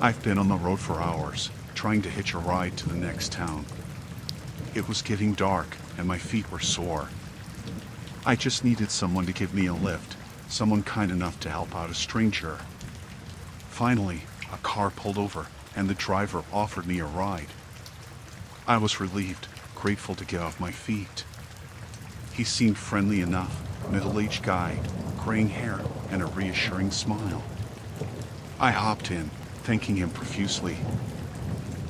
I've been on the road for hours, trying to hitch a ride to the next town. It was getting dark, and my feet were sore. I just needed someone to give me a lift, someone kind enough to help out a stranger. Finally, a car pulled over, and the driver offered me a ride. I was relieved, grateful to get off my feet. He seemed friendly enough, middle-aged guy, graying hair, and a reassuring smile. I hopped in, thanking him profusely.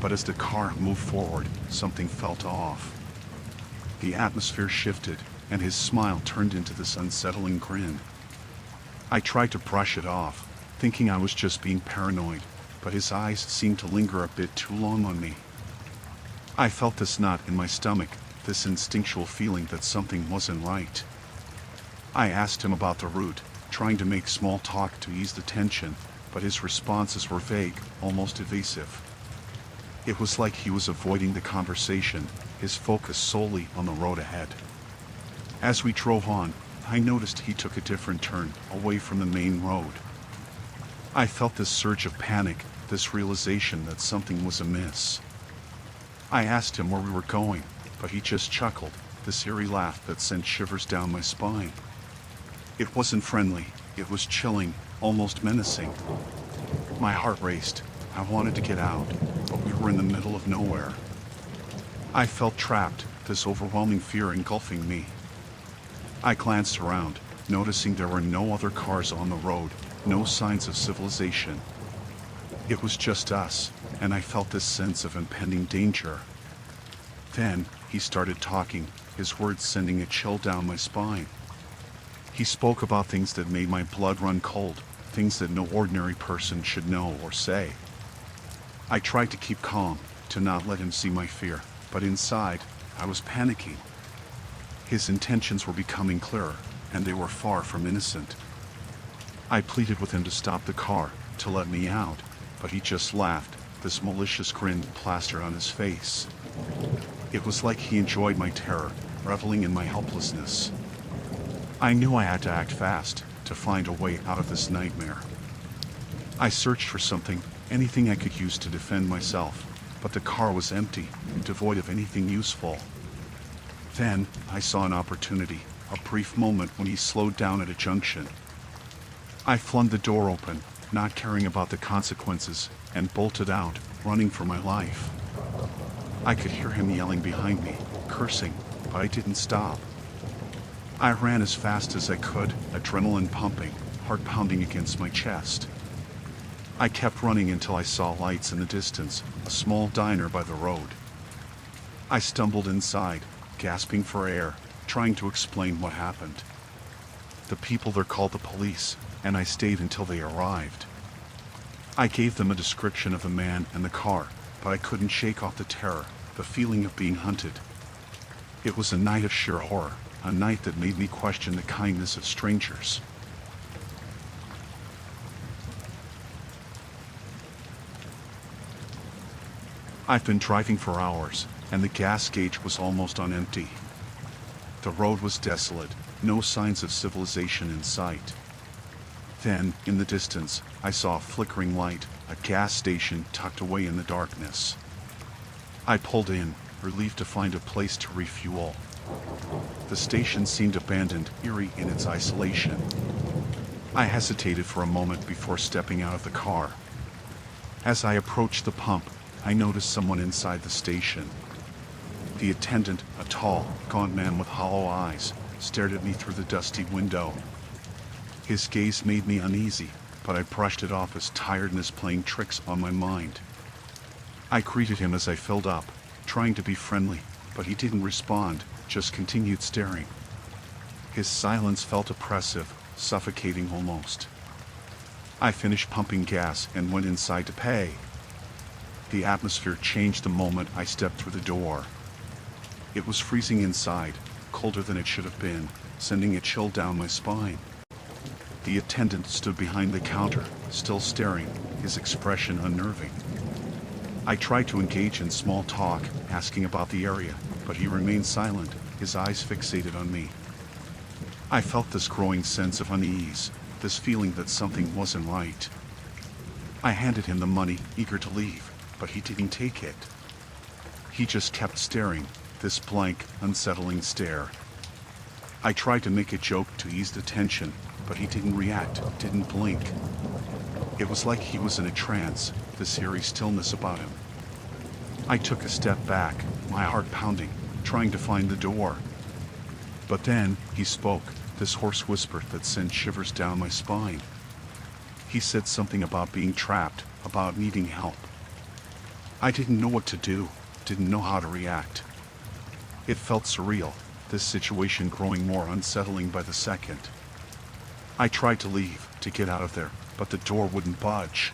But as the car moved forward, something felt off. The atmosphere shifted, and his smile turned into this unsettling grin. I tried to brush it off, thinking I was just being paranoid, but his eyes seemed to linger a bit too long on me. I felt this knot in my stomach, this instinctual feeling that something wasn't right. I asked him about the route, trying to make small talk to ease the tension, but his responses were vague, almost evasive. It was like he was avoiding the conversation, his focus solely on the road ahead. As we drove on, I noticed he took a different turn, away from the main road. I felt this surge of panic, this realization that something was amiss. I asked him where we were going, but he just chuckled, this eerie laugh that sent shivers down my spine. It wasn't friendly, it was chilling, almost menacing. My heart raced. I wanted to get out, but we were in the middle of nowhere. I felt trapped, this overwhelming fear engulfing me. I glanced around, noticing there were no other cars on the road, no signs of civilization. It was just us, and I felt this sense of impending danger. Then, he started talking, his words sending a chill down my spine. He spoke about things that made my blood run cold, things that no ordinary person should know or say. I tried to keep calm, to not let him see my fear, but inside, I was panicking. His intentions were becoming clearer, and they were far from innocent. I pleaded with him to stop the car, to let me out, but he just laughed, this malicious grin plastered on his face. It was like he enjoyed my terror, reveling in my helplessness. I knew I had to act fast, to find a way out of this nightmare. I searched for something, anything I could use to defend myself, but the car was empty, devoid of anything useful. Then, I saw an opportunity, a brief moment when he slowed down at a junction. I flung the door open, not caring about the consequences, and bolted out, running for my life. I could hear him yelling behind me, cursing, but I didn't stop. I ran as fast as I could, adrenaline pumping, heart pounding against my chest. I kept running until I saw lights in the distance, a small diner by the road. I stumbled inside, gasping for air, trying to explain what happened. The people there called the police, and I stayed until they arrived. I gave them a description of the man and the car, but I couldn't shake off the terror, the feeling of being hunted. It was a night of sheer horror, a night that made me question the kindness of strangers. I've been driving for hours, and the gas gauge was almost on empty. The road was desolate, no signs of civilization in sight. Then, in the distance, I saw a flickering light, a gas station tucked away in the darkness. I pulled in, relieved to find a place to refuel. The station seemed abandoned, eerie in its isolation. I hesitated for a moment before stepping out of the car. As I approached the pump, I noticed someone inside the station. The attendant, a tall, gaunt man with hollow eyes, stared at me through the dusty window. His gaze made me uneasy, but I brushed it off as tiredness playing tricks on my mind. I greeted him as I filled up, trying to be friendly, but he didn't respond, just continued staring. His silence felt oppressive, suffocating almost. I finished pumping gas and went inside to pay. The atmosphere changed the moment I stepped through the door. It was freezing inside, colder than it should have been, sending a chill down my spine. The attendant stood behind the counter, still staring, his expression unnerving. I tried to engage in small talk, asking about the area, but he remained silent, his eyes fixated on me. I felt this growing sense of unease, this feeling that something wasn't right. I handed him the money, eager to leave, but he didn't take it. He just kept staring, this blank, unsettling stare. I tried to make a joke to ease the tension, but he didn't react, didn't blink. It was like he was in a trance, this eerie stillness about him. I took a step back, my heart pounding, trying to find the door. But then, he spoke, this hoarse whisper that sent shivers down my spine. He said something about being trapped, about needing help. I didn't know what to do, didn't know how to react. It felt surreal, this situation growing more unsettling by the second. I tried to leave, to get out of there, but the door wouldn't budge.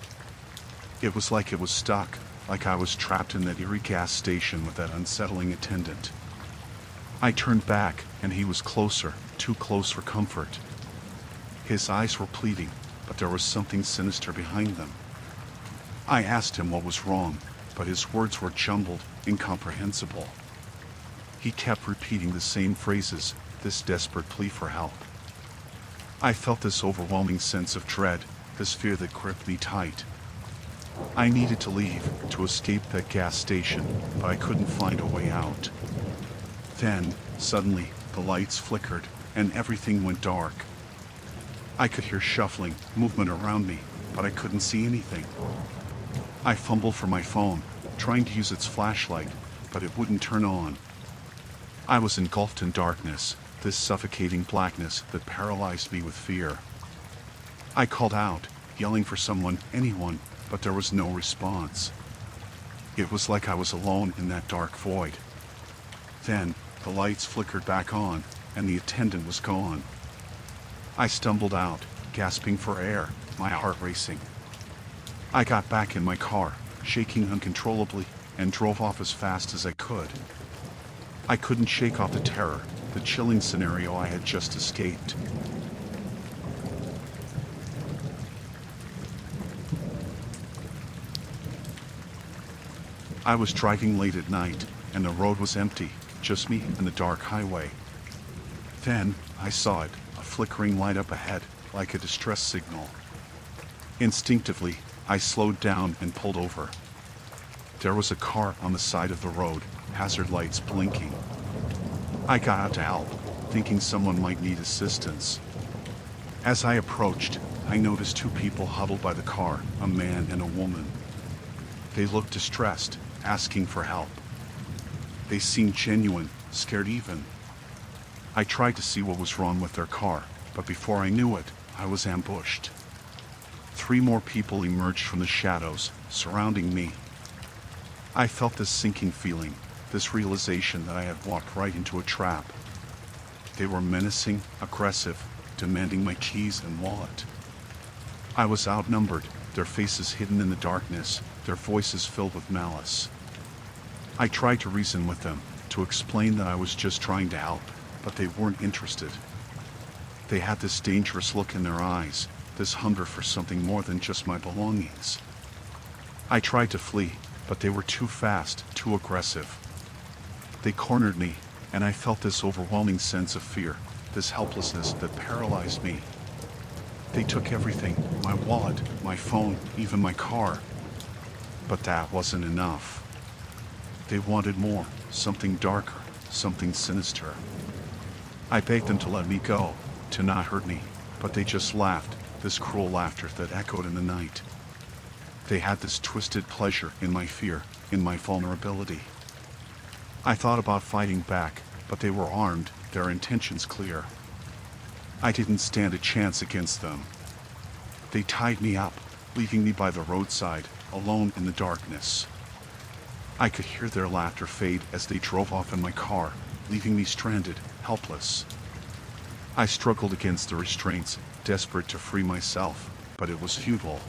It was like it was stuck, like I was trapped in that eerie gas station with that unsettling attendant. I turned back, and he was closer, too close for comfort. His eyes were pleading, but there was something sinister behind them. I asked him what was wrong, but his words were jumbled, incomprehensible. He kept repeating the same phrases, this desperate plea for help. I felt this overwhelming sense of dread, this fear that gripped me tight. I needed to leave, to escape that gas station, but I couldn't find a way out. Then, suddenly, the lights flickered, and everything went dark. I could hear shuffling, movement around me, but I couldn't see anything. I fumbled for my phone, trying to use its flashlight, but it wouldn't turn on. I was engulfed in darkness, this suffocating blackness that paralyzed me with fear. I called out, yelling for someone, anyone, but there was no response. It was like I was alone in that dark void. Then, the lights flickered back on, and the attendant was gone. I stumbled out, gasping for air, my heart racing. I got back in my car, shaking uncontrollably, and drove off as fast as I could. I couldn't shake off the terror, the chilling scenario I had just escaped. I was driving late at night, and the road was empty, just me and the dark highway. Then, I saw it, a flickering light up ahead, like a distress signal. Instinctively, I slowed down and pulled over. There was a car on the side of the road, hazard lights blinking. I got out to help, thinking someone might need assistance. As I approached, I noticed two people huddled by the car, a man and a woman. They looked distressed, asking for help. They seemed genuine, scared even. I tried to see what was wrong with their car, but before I knew it, I was ambushed. 3 more people emerged from the shadows, surrounding me. I felt this sinking feeling, this realization that I had walked right into a trap. They were menacing, aggressive, demanding my keys and wallet. I was outnumbered, their faces hidden in the darkness, their voices filled with malice. I tried to reason with them, to explain that I was just trying to help, but they weren't interested. They had this dangerous look in their eyes, this hunger for something more than just my belongings. I tried to flee, but they were too fast, too aggressive. They cornered me, and I felt this overwhelming sense of fear, this helplessness that paralyzed me. They took everything, my wallet, my phone, even my car. But that wasn't enough. They wanted more, something darker, something sinister. I begged them to let me go, to not hurt me, but they just laughed, this cruel laughter that echoed in the night. They had this twisted pleasure in my fear, in my vulnerability. I thought about fighting back, but they were armed, their intentions clear. I didn't stand a chance against them. They tied me up, leaving me by the roadside, alone in the darkness. I could hear their laughter fade as they drove off in my car, leaving me stranded, helpless. I struggled against the restraints, desperate to free myself, but it was futile.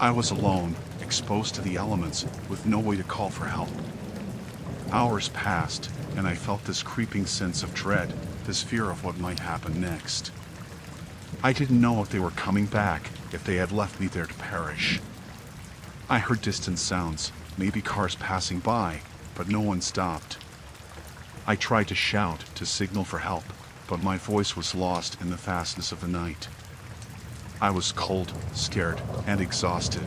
I was alone, exposed to the elements, with no way to call for help. Hours passed, and I felt this creeping sense of dread, this fear of what might happen next. I didn't know if they were coming back, if they had left me there to perish. I heard distant sounds, maybe cars passing by, but no one stopped. I tried to shout, to signal for help, but my voice was lost in the fastness of the night. I was cold, scared, and exhausted.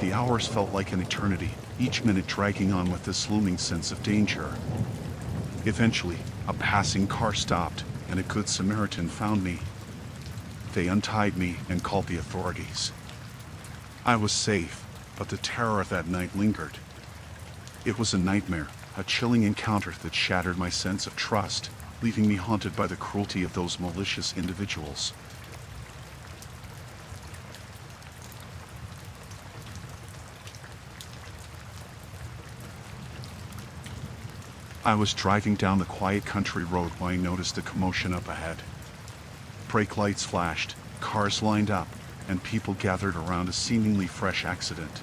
The hours felt like an eternity, each minute dragging on with this looming sense of danger. Eventually, a passing car stopped, and a good Samaritan found me. They untied me and called the authorities. I was safe, but the terror of that night lingered. It was a nightmare, a chilling encounter that shattered my sense of trust, leaving me haunted by the cruelty of those malicious individuals. I was driving down the quiet country road when I noticed a commotion up ahead. Brake lights flashed, cars lined up, and people gathered around a seemingly fresh accident.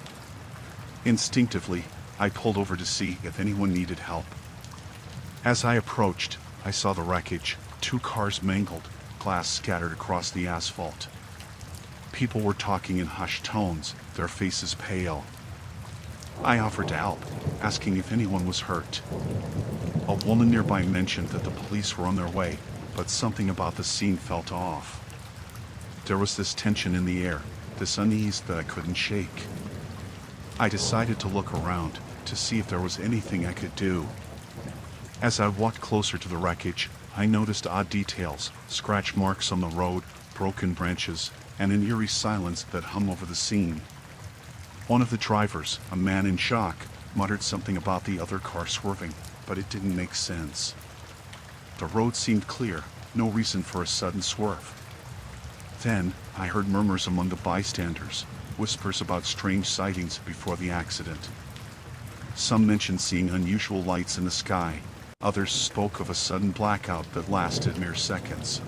Instinctively, I pulled over to see if anyone needed help. As I approached, I saw the wreckage, 2 cars mangled, glass scattered across the asphalt. People were talking in hushed tones, their faces pale. I offered to help, asking if anyone was hurt. A woman nearby mentioned that the police were on their way, but something about the scene felt off. There was this tension in the air, this unease that I couldn't shake. I decided to look around, to see if there was anything I could do. As I walked closer to the wreckage, I noticed odd details, scratch marks on the road, broken branches, and an eerie silence that hung over the scene. One of the drivers, a man in shock, muttered something about the other car swerving, but it didn't make sense. The road seemed clear, no reason for a sudden swerve. Then, I heard murmurs among the bystanders, whispers about strange sightings before the accident. Some mentioned seeing unusual lights in the sky, others spoke of a sudden blackout that lasted mere seconds.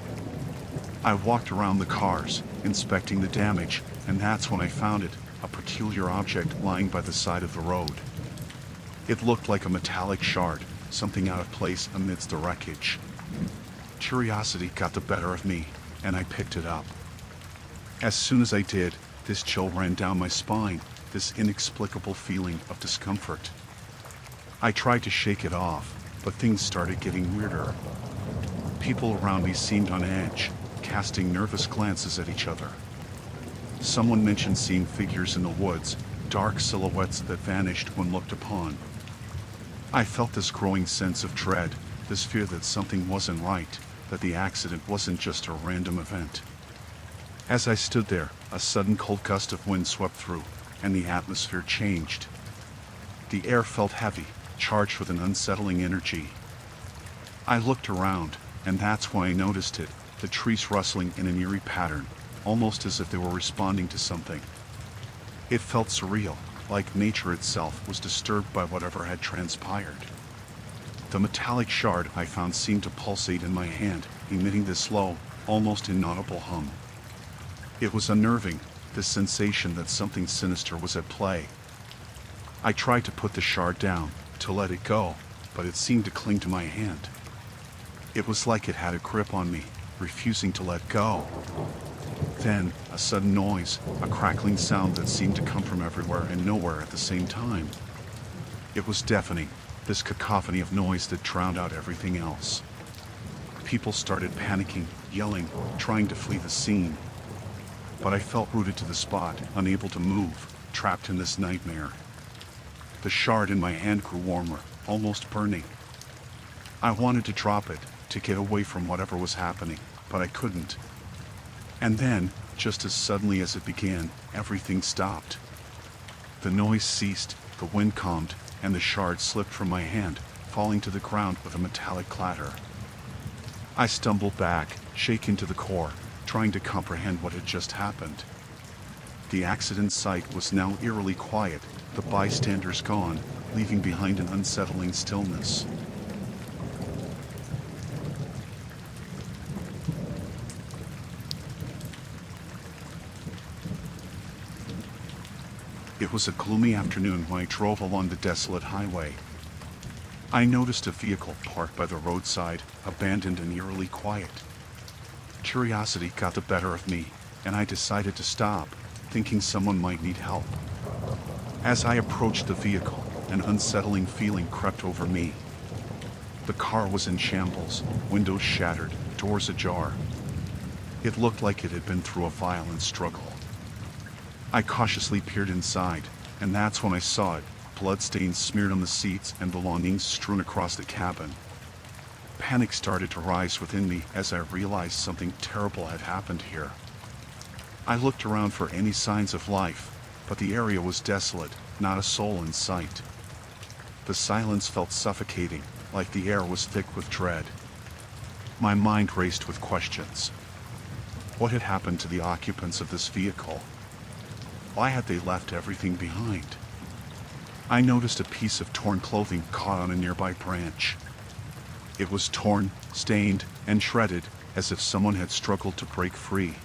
I walked around the cars, inspecting the damage, and that's when I found it, a peculiar object lying by the side of the road. It looked like a metallic shard, something out of place amidst the wreckage. Curiosity got the better of me, and I picked it up. As soon as I did, this chill ran down my spine, this inexplicable feeling of discomfort. I tried to shake it off, but things started getting weirder. People around me seemed on edge, casting nervous glances at each other. Someone mentioned seeing figures in the woods, dark silhouettes that vanished when looked upon. I felt this growing sense of dread, this fear that something wasn't right, that the accident wasn't just a random event. As I stood there, a sudden cold gust of wind swept through, and the atmosphere changed. The air felt heavy, charged with an unsettling energy. I looked around, and that's when I noticed it, the trees rustling in an eerie pattern, almost as if they were responding to something. It felt surreal, like nature itself was disturbed by whatever had transpired. The metallic shard I found seemed to pulsate in my hand, emitting this low, almost inaudible hum. It was unnerving, this sensation that something sinister was at play. I tried to put the shard down, to let it go, but it seemed to cling to my hand. It was like it had a grip on me, refusing to let go. Then, a sudden noise, a crackling sound that seemed to come from everywhere and nowhere at the same time. It was deafening, this cacophony of noise that drowned out everything else. People started panicking, yelling, trying to flee the scene. But I felt rooted to the spot, unable to move, trapped in this nightmare. The shard in my hand grew warmer, almost burning. I wanted to drop it, to get away from whatever was happening, but I couldn't. And then, just as suddenly as it began, everything stopped. The noise ceased, the wind calmed, and the shard slipped from my hand, falling to the ground with a metallic clatter. I stumbled back, shaken to the core, trying to comprehend what had just happened. The accident site was now eerily quiet, the bystanders gone, leaving behind an unsettling stillness. It was a gloomy afternoon when I drove along the desolate highway. I noticed a vehicle parked by the roadside, abandoned and eerily quiet. Curiosity got the better of me, and I decided to stop, thinking someone might need help. As I approached the vehicle, an unsettling feeling crept over me. The car was in shambles, windows shattered, doors ajar. It looked like it had been through a violent struggle. I cautiously peered inside, and that's when I saw it, bloodstains smeared on the seats and belongings strewn across the cabin. Panic started to rise within me as I realized something terrible had happened here. I looked around for any signs of life, but the area was desolate, not a soul in sight. The silence felt suffocating, like the air was thick with dread. My mind raced with questions. What had happened to the occupants of this vehicle? Why had they left everything behind? I noticed a piece of torn clothing caught on a nearby branch. It was torn, stained, and shredded, as if someone had struggled to break free.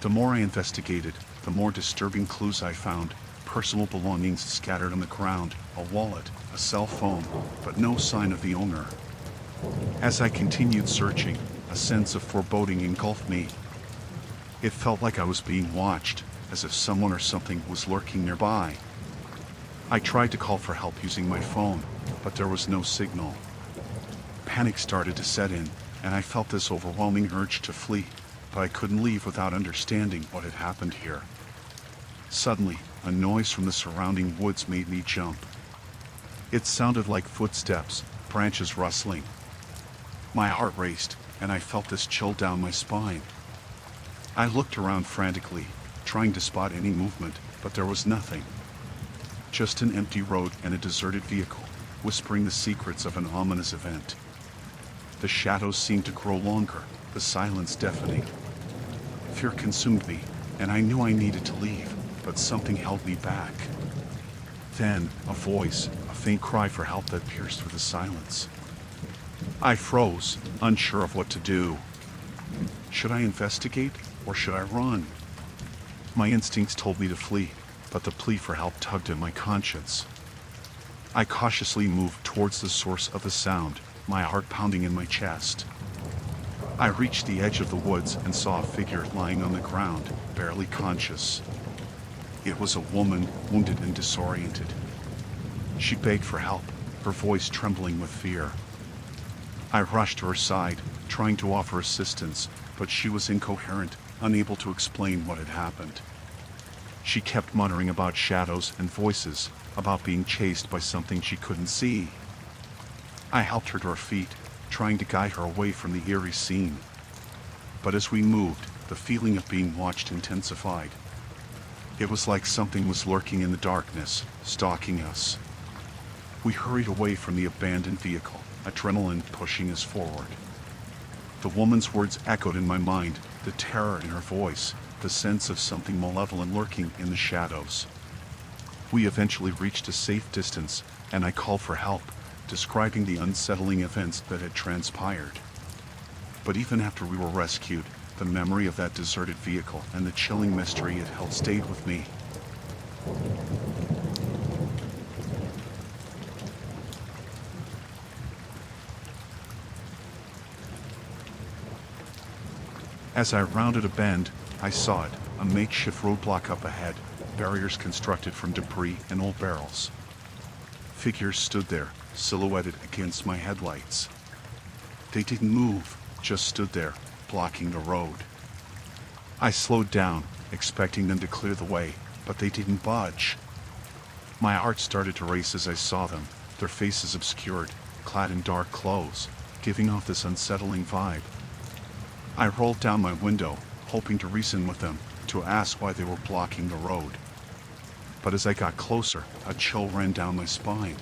The more I investigated, the more disturbing clues I found. Personal belongings scattered on the ground, a wallet, a cell phone, but no sign of the owner. As I continued searching, a sense of foreboding engulfed me. It felt like I was being watched, as if someone or something was lurking nearby. I tried to call for help using my phone, but there was no signal. Panic started to set in, and I felt this overwhelming urge to flee, but I couldn't leave without understanding what had happened here. Suddenly, a noise from the surrounding woods made me jump. It sounded like footsteps, branches rustling. My heart raced, and I felt this chill down my spine. I looked around frantically, trying to spot any movement, but there was nothing. Just an empty road and a deserted vehicle, whispering the secrets of an ominous event. The shadows seemed to grow longer, the silence deafening. Fear consumed me, and I knew I needed to leave, but something held me back. Then, a voice, a faint cry for help that pierced through the silence. I froze, unsure of what to do. Should I investigate, or should I run? My instincts told me to flee, but the plea for help tugged at my conscience. I cautiously moved towards the source of the sound, my heart pounding in my chest. I reached the edge of the woods and saw a figure lying on the ground, barely conscious. It was a woman, wounded and disoriented. She begged for help, her voice trembling with fear. I rushed to her side, trying to offer assistance, but she was incoherent, unable to explain what had happened. She kept muttering about shadows and voices, about being chased by something she couldn't see. I helped her to her feet, trying to guide her away from the eerie scene. But as we moved, the feeling of being watched intensified. It was like something was lurking in the darkness, stalking us. We hurried away from the abandoned vehicle, adrenaline pushing us forward. The woman's words echoed in my mind, the terror in her voice, the sense of something malevolent lurking in the shadows. We eventually reached a safe distance, and I called for help, describing the unsettling events that had transpired. But even after we were rescued, the memory of that deserted vehicle and the chilling mystery it held stayed with me. As I rounded a bend, I saw it, a makeshift roadblock up ahead, barriers constructed from debris and old barrels. Figures stood there, silhouetted against my headlights. They didn't move, just stood there, blocking the road. I slowed down, expecting them to clear the way, but they didn't budge. My heart started to race as I saw them, their faces obscured, clad in dark clothes, giving off this unsettling vibe. I rolled down my window, hoping to reason with them, to ask why they were blocking the road. But as I got closer, a chill ran down my spine.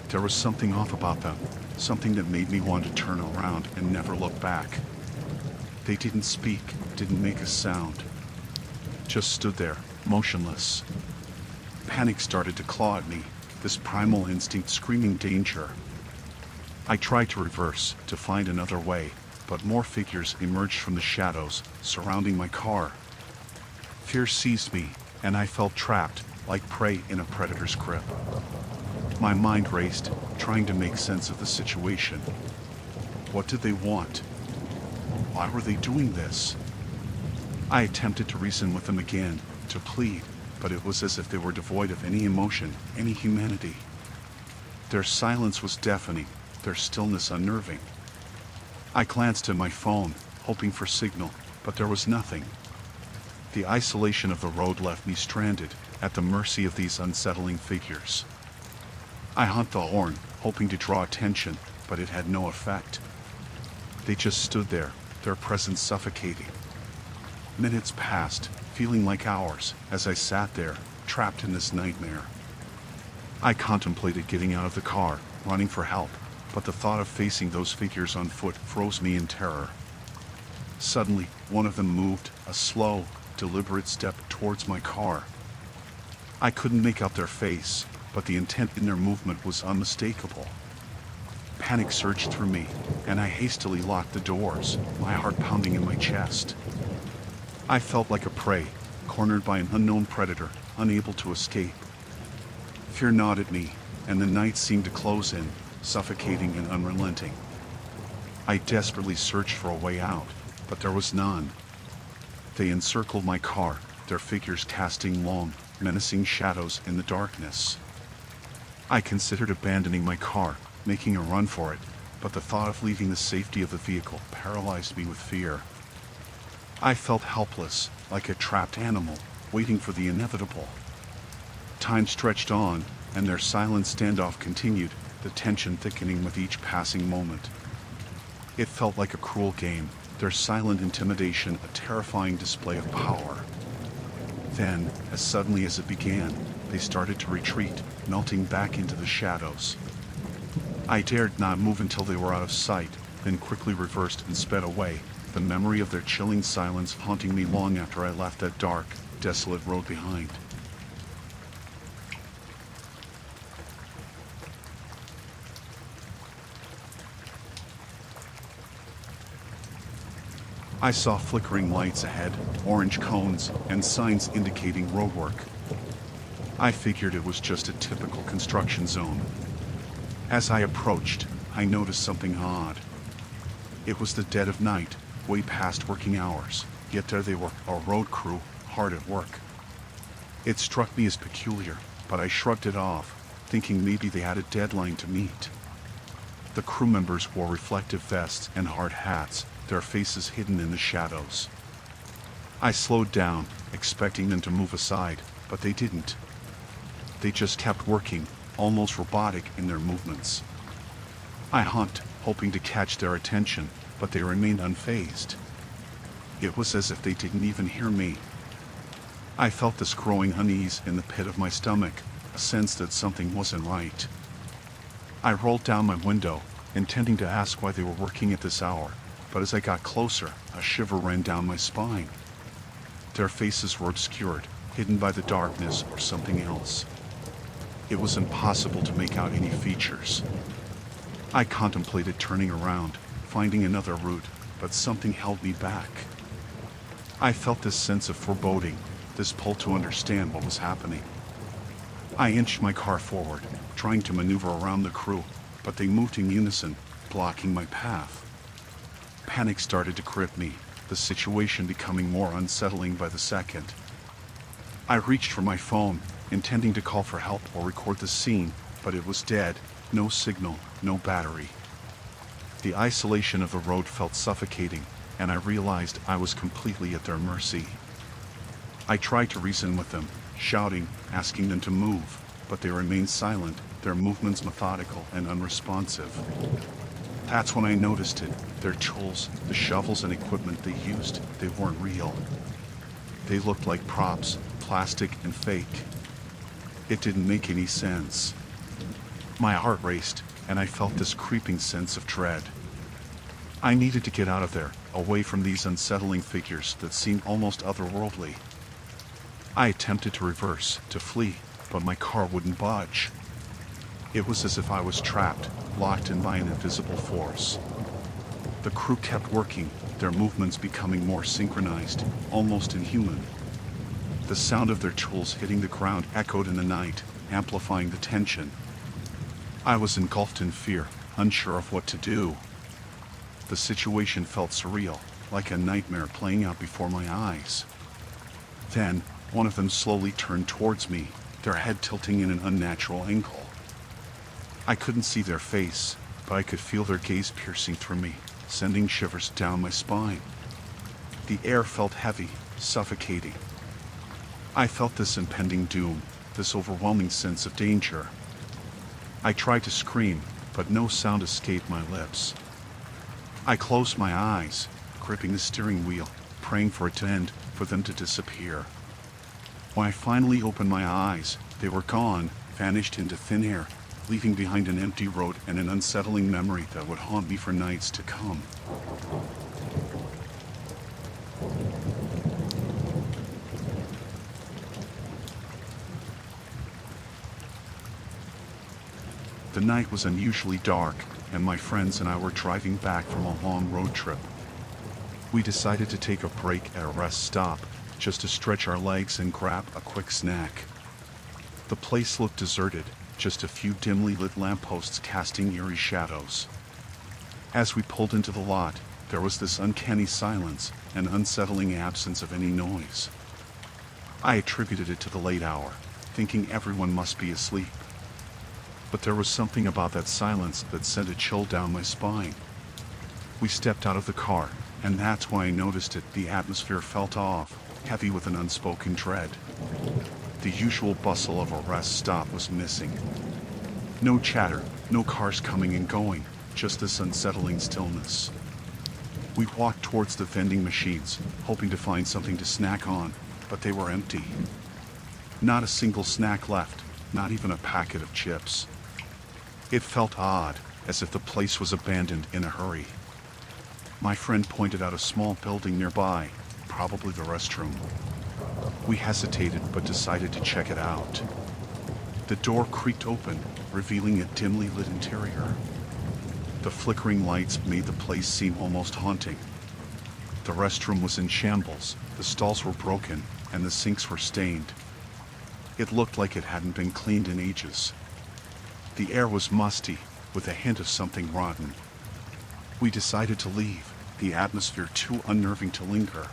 There was something off about them, something that made me want to turn around and never look back. They didn't speak, didn't make a sound. Just stood there, motionless. Panic started to claw at me, this primal instinct screaming danger. I tried to reverse, to find another way, but more figures emerged from the shadows, surrounding my car. Fear seized me, and I felt trapped, like prey in a predator's grip. My mind raced, trying to make sense of the situation. What did they want? Why were they doing this? I attempted to reason with them again, to plead, but it was as if they were devoid of any emotion, any humanity. Their silence was deafening, their stillness unnerving. I glanced at my phone, hoping for signal, but there was nothing. The isolation of the road left me stranded, at the mercy of these unsettling figures. I honked the horn, hoping to draw attention, but it had no effect. They just stood there, their presence suffocating. Minutes passed, feeling like hours, as I sat there, trapped in this nightmare. I contemplated getting out of the car, running for help, but the thought of facing those figures on foot froze me in terror. Suddenly, one of them moved, a slow, deliberate step towards my car. I couldn't make out their face, but the intent in their movement was unmistakable. Panic surged through me, and I hastily locked the doors, my heart pounding in my chest. I felt like a prey, cornered by an unknown predator, unable to escape. Fear gnawed at me, and the night seemed to close in, suffocating and unrelenting. I desperately searched for a way out, but there was none. They encircled my car, their figures casting long, menacing shadows in the darkness. I considered abandoning my car, making a run for it, but the thought of leaving the safety of the vehicle paralyzed me with fear. I felt helpless, like a trapped animal, waiting for the inevitable. Time stretched on, and their silent standoff continued, the tension thickening with each passing moment. It felt like a cruel game, their silent intimidation a terrifying display of power. Then, as suddenly as it began, they started to retreat, melting back into the shadows. I dared not move until they were out of sight, then quickly reversed and sped away, the memory of their chilling silence haunting me long after I left that dark, desolate road behind. I saw flickering lights ahead, orange cones, and signs indicating roadwork. I figured it was just a typical construction zone. As I approached, I noticed something odd. It was the dead of night, way past working hours, yet there they were, a road crew, hard at work. It struck me as peculiar, but I shrugged it off, thinking maybe they had a deadline to meet. The crew members wore reflective vests and hard hats, their faces hidden in the shadows. I slowed down, expecting them to move aside, but they didn't. They just kept working, almost robotic in their movements. I honked, hoping to catch their attention, but they remained unfazed. It was as if they didn't even hear me. I felt this growing unease in the pit of my stomach, a sense that something wasn't right. I rolled down my window, intending to ask why they were working at this hour, but as I got closer, a shiver ran down my spine. Their faces were obscured, hidden by the darkness or something else. It was impossible to make out any features. I contemplated turning around, finding another route, but something held me back. I felt this sense of foreboding, this pull to understand what was happening. I inched my car forward, trying to maneuver around the crew, but they moved in unison, blocking my path. Panic started to grip me, the situation becoming more unsettling by the second. I reached for my phone, intending to call for help or record the scene, but it was dead, no signal, no battery. The isolation of the road felt suffocating, and I realized I was completely at their mercy. I tried to reason with them, shouting, asking them to move, but they remained silent, their movements methodical and unresponsive. That's when I noticed it. Their tools, the shovels and equipment they used, they weren't real. They looked like props, plastic and fake. It didn't make any sense. My heart raced, and I felt this creeping sense of dread. I needed to get out of there, away from these unsettling figures that seemed almost otherworldly. I attempted to reverse, to flee, but my car wouldn't budge. It was as if I was trapped, locked in by an invisible force. The crew kept working, their movements becoming more synchronized, almost inhuman. The sound of their tools hitting the ground echoed in the night, amplifying the tension. I was engulfed in fear, unsure of what to do. The situation felt surreal, like a nightmare playing out before my eyes. Then, one of them slowly turned towards me, their head tilting in an unnatural angle. I couldn't see their face, but I could feel their gaze piercing through me, sending shivers down my spine. The air felt heavy, suffocating. I felt this impending doom, this overwhelming sense of danger. I tried to scream, but no sound escaped my lips. I closed my eyes, gripping the steering wheel, praying for it to end, for them to disappear. When I finally opened my eyes, they were gone, vanished into thin air, leaving behind an empty road and an unsettling memory that would haunt me for nights to come. The night was unusually dark, and my friends and I were driving back from a long road trip. We decided to take a break at a rest stop, just to stretch our legs and grab a quick snack. The place looked deserted, just a few dimly lit lampposts casting eerie shadows. As we pulled into the lot, there was this uncanny silence, an unsettling absence of any noise. I attributed it to the late hour, thinking everyone must be asleep. But there was something about that silence that sent a chill down my spine. We stepped out of the car, and that's when I noticed it. The atmosphere felt off, heavy with an unspoken dread. The usual bustle of a rest stop was missing. No chatter, no cars coming and going, just this unsettling stillness. We walked towards the vending machines, hoping to find something to snack on, but they were empty. Not a single snack left, not even a packet of chips. It felt odd, as if the place was abandoned in a hurry. My friend pointed out a small building nearby, probably the restroom. We hesitated but decided to check it out. The door creaked open, revealing a dimly lit interior. The flickering lights made the place seem almost haunting. The restroom was in shambles, the stalls were broken, and the sinks were stained. It looked like it hadn't been cleaned in ages. The air was musty, with a hint of something rotten. We decided to leave, the atmosphere too unnerving to linger.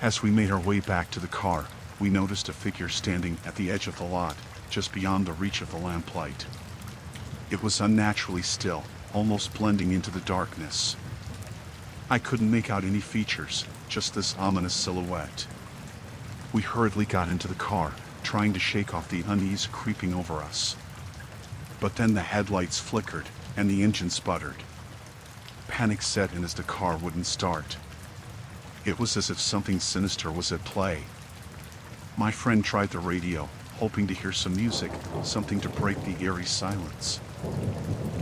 As we made our way back to the car, we noticed a figure standing at the edge of the lot, just beyond the reach of the lamplight. It was unnaturally still, almost blending into the darkness. I couldn't make out any features, just this ominous silhouette. We hurriedly got into the car, trying to shake off the unease creeping over us. But then the headlights flickered, and the engine sputtered. Panic set in as the car wouldn't start. It was as if something sinister was at play. My friend tried the radio, hoping to hear some music, something to break the eerie silence.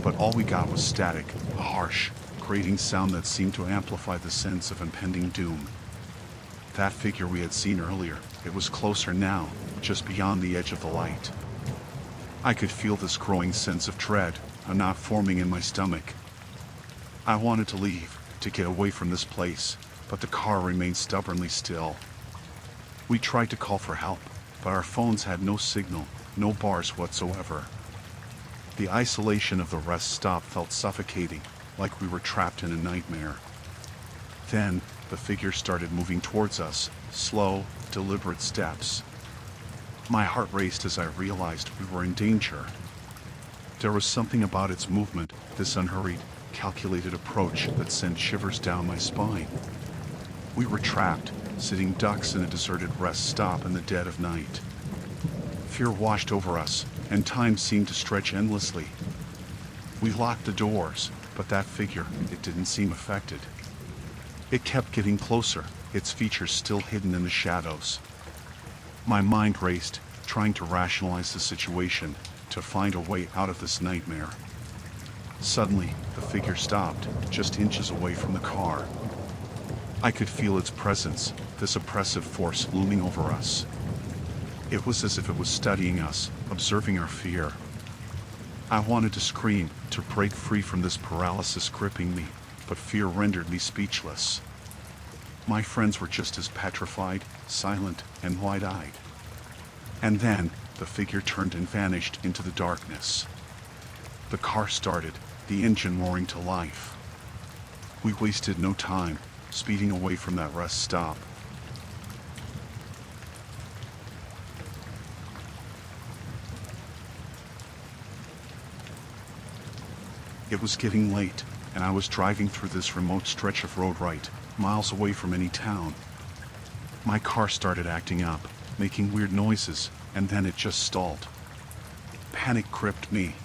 But all we got was static, a harsh, grating sound that seemed to amplify the sense of impending doom. That figure we had seen earlier, it was closer now, just beyond the edge of the light. I could feel this growing sense of dread, a knot forming in my stomach. I wanted to leave, to get away from this place, but the car remained stubbornly still. We tried to call for help, but our phones had no signal, no bars whatsoever. The isolation of the rest stop felt suffocating, like we were trapped in a nightmare. Then, the figure started moving towards us, slow, deliberate steps. My heart raced as I realized we were in danger. There was something about its movement, this unhurried, calculated approach that sent shivers down my spine. We were trapped, sitting ducks in a deserted rest stop in the dead of night. Fear washed over us, and time seemed to stretch endlessly. We locked the doors, but that figure, it didn't seem affected. It kept getting closer, its features still hidden in the shadows. My mind raced, trying to rationalize the situation, to find a way out of this nightmare. Suddenly, the figure stopped, just inches away from the car. I could feel its presence, this oppressive force looming over us. It was as if it was studying us, observing our fear. I wanted to scream, to break free from this paralysis gripping me, but fear rendered me speechless. My friends were just as petrified, silent, and wide-eyed. And then, the figure turned and vanished into the darkness. The car started, the engine roaring to life. We wasted no time, speeding away from that rest stop. It was getting late, and I was driving through this remote stretch of road right, miles away from any town. My car started acting up, making weird noises, and then it just stalled. Panic gripped me.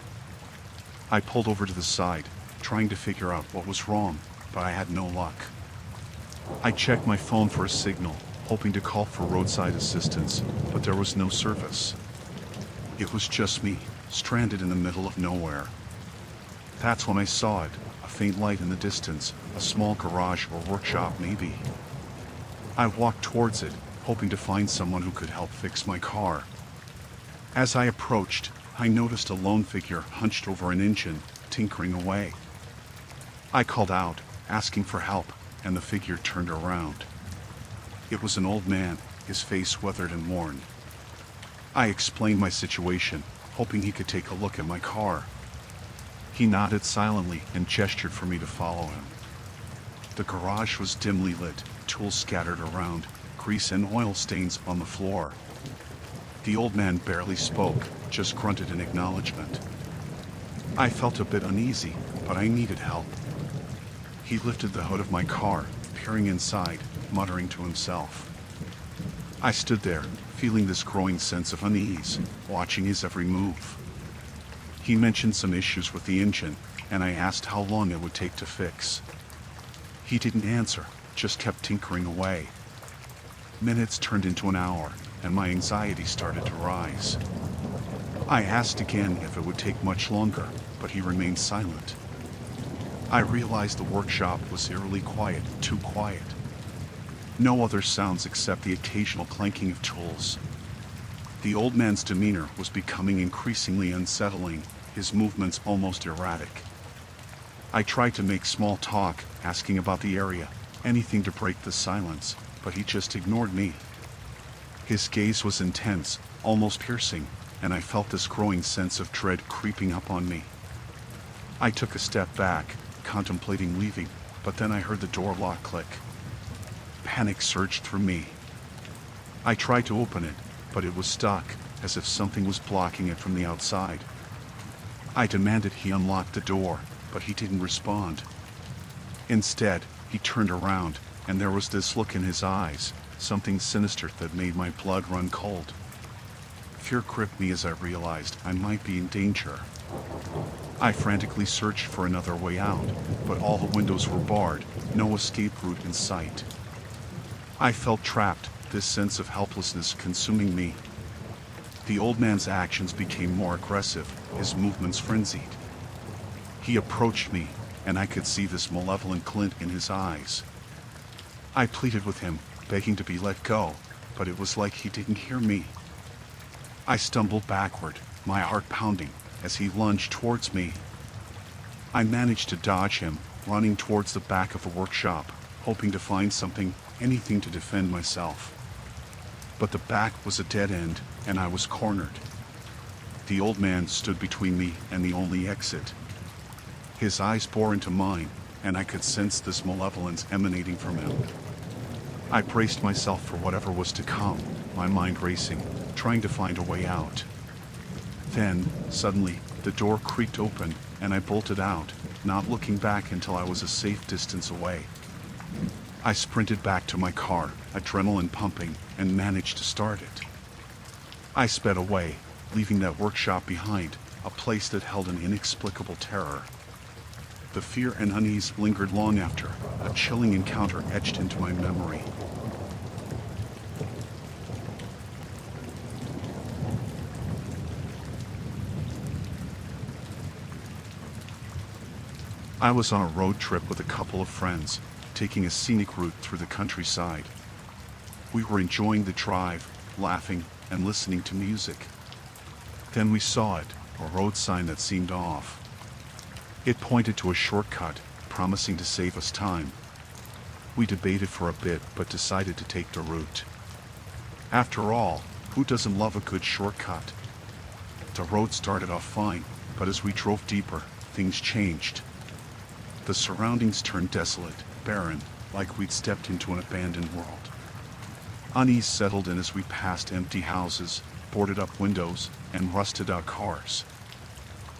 I pulled over to the side, trying to figure out what was wrong, but I had no luck. I checked my phone for a signal, hoping to call for roadside assistance, but there was no service. It was just me, stranded in the middle of nowhere. That's when I saw it, a faint light in the distance, a small garage or workshop maybe. I walked towards it, hoping to find someone who could help fix my car. As I approached, I noticed a lone figure hunched over an engine, tinkering away. I called out, asking for help, and the figure turned around. It was an old man, his face weathered and worn. I explained my situation, hoping he could take a look at my car. He nodded silently and gestured for me to follow him. The garage was dimly lit, tools scattered around, grease and oil stains on the floor. The old man barely spoke, just grunted in acknowledgement. I felt a bit uneasy, but I needed help. He lifted the hood of my car, peering inside, muttering to himself. I stood there, feeling this growing sense of unease, watching his every move. He mentioned some issues with the engine, and I asked how long it would take to fix. He didn't answer, just kept tinkering away. Minutes turned into an hour, and my anxiety started to rise. I asked again if it would take much longer, but he remained silent. I realized the workshop was eerily quiet, too quiet. No other sounds except the occasional clanking of tools. The old man's demeanor was becoming increasingly unsettling, his movements almost erratic. I tried to make small talk, asking about the area, anything to break the silence, but he just ignored me. His gaze was intense, almost piercing, and I felt this growing sense of dread creeping up on me. I took a step back, contemplating leaving, but then I heard the door lock click. Panic surged through me. I tried to open it, but it was stuck, as if something was blocking it from the outside. I demanded he unlock the door, but he didn't respond. Instead, he turned around, and there was this look in his eyes, something sinister that made my blood run cold. Fear gripped me as I realized I might be in danger. I frantically searched for another way out, but all the windows were barred, no escape route in sight. I felt trapped, this sense of helplessness consuming me. The old man's actions became more aggressive, his movements frenzied. He approached me, and I could see this malevolent glint in his eyes. I pleaded with him, begging to be let go, but it was like he didn't hear me. I stumbled backward, my heart pounding, as he lunged towards me. I managed to dodge him, running towards the back of the workshop, hoping to find something, anything to defend myself. But the back was a dead end, and I was cornered. The old man stood between me and the only exit. His eyes bore into mine, and I could sense this malevolence emanating from him. I braced myself for whatever was to come, my mind racing, trying to find a way out. Then, suddenly, the door creaked open, and I bolted out, not looking back until I was a safe distance away. I sprinted back to my car, adrenaline pumping, and managed to start it. I sped away, leaving that workshop behind, a place that held an inexplicable terror. The fear and unease lingered long after, a chilling encounter etched into my memory. I was on a road trip with a couple of friends, taking a scenic route through the countryside. We were enjoying the drive, laughing, and listening to music. Then we saw it, a road sign that seemed off. It pointed to a shortcut, promising to save us time. We debated for a bit, but decided to take the route. After all, who doesn't love a good shortcut? The road started off fine, but as we drove deeper, things changed. The surroundings turned desolate, barren, like we'd stepped into an abandoned world. Unease settled in as we passed empty houses, boarded-up windows, and rusted-out cars.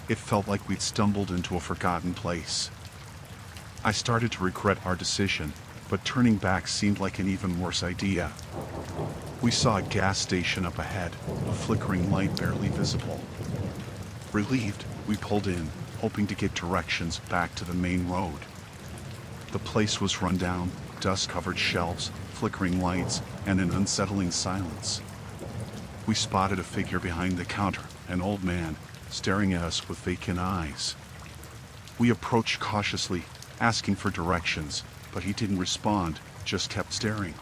It felt like we'd stumbled into a forgotten place. I started to regret our decision, but turning back seemed like an even worse idea. We saw a gas station up ahead, a flickering light barely visible. Relieved, we pulled in, hoping to get directions back to the main road. The place was run down, dust-covered shelves, flickering lights, and an unsettling silence. We spotted a figure behind the counter, an old man, staring at us with vacant eyes. We approached cautiously, asking for directions, but he didn't respond, just kept staring.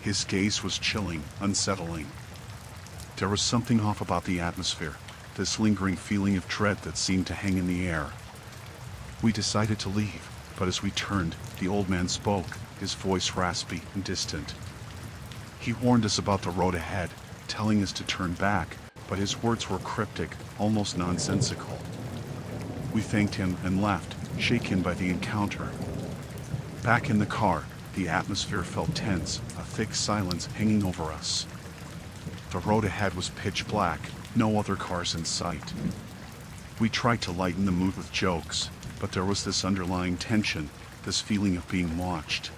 His gaze was chilling, unsettling. There was something off about the atmosphere, this lingering feeling of dread that seemed to hang in the air. We decided to leave, but as we turned, the old man spoke, his voice raspy and distant. He warned us about the road ahead, telling us to turn back, but his words were cryptic, almost nonsensical. We thanked him and left, shaken by the encounter. Back in the car, the atmosphere felt tense, a thick silence hanging over us. The road ahead was pitch black, no other cars in sight. We tried to lighten the mood with jokes, but there was this underlying tension, this feeling of being watched.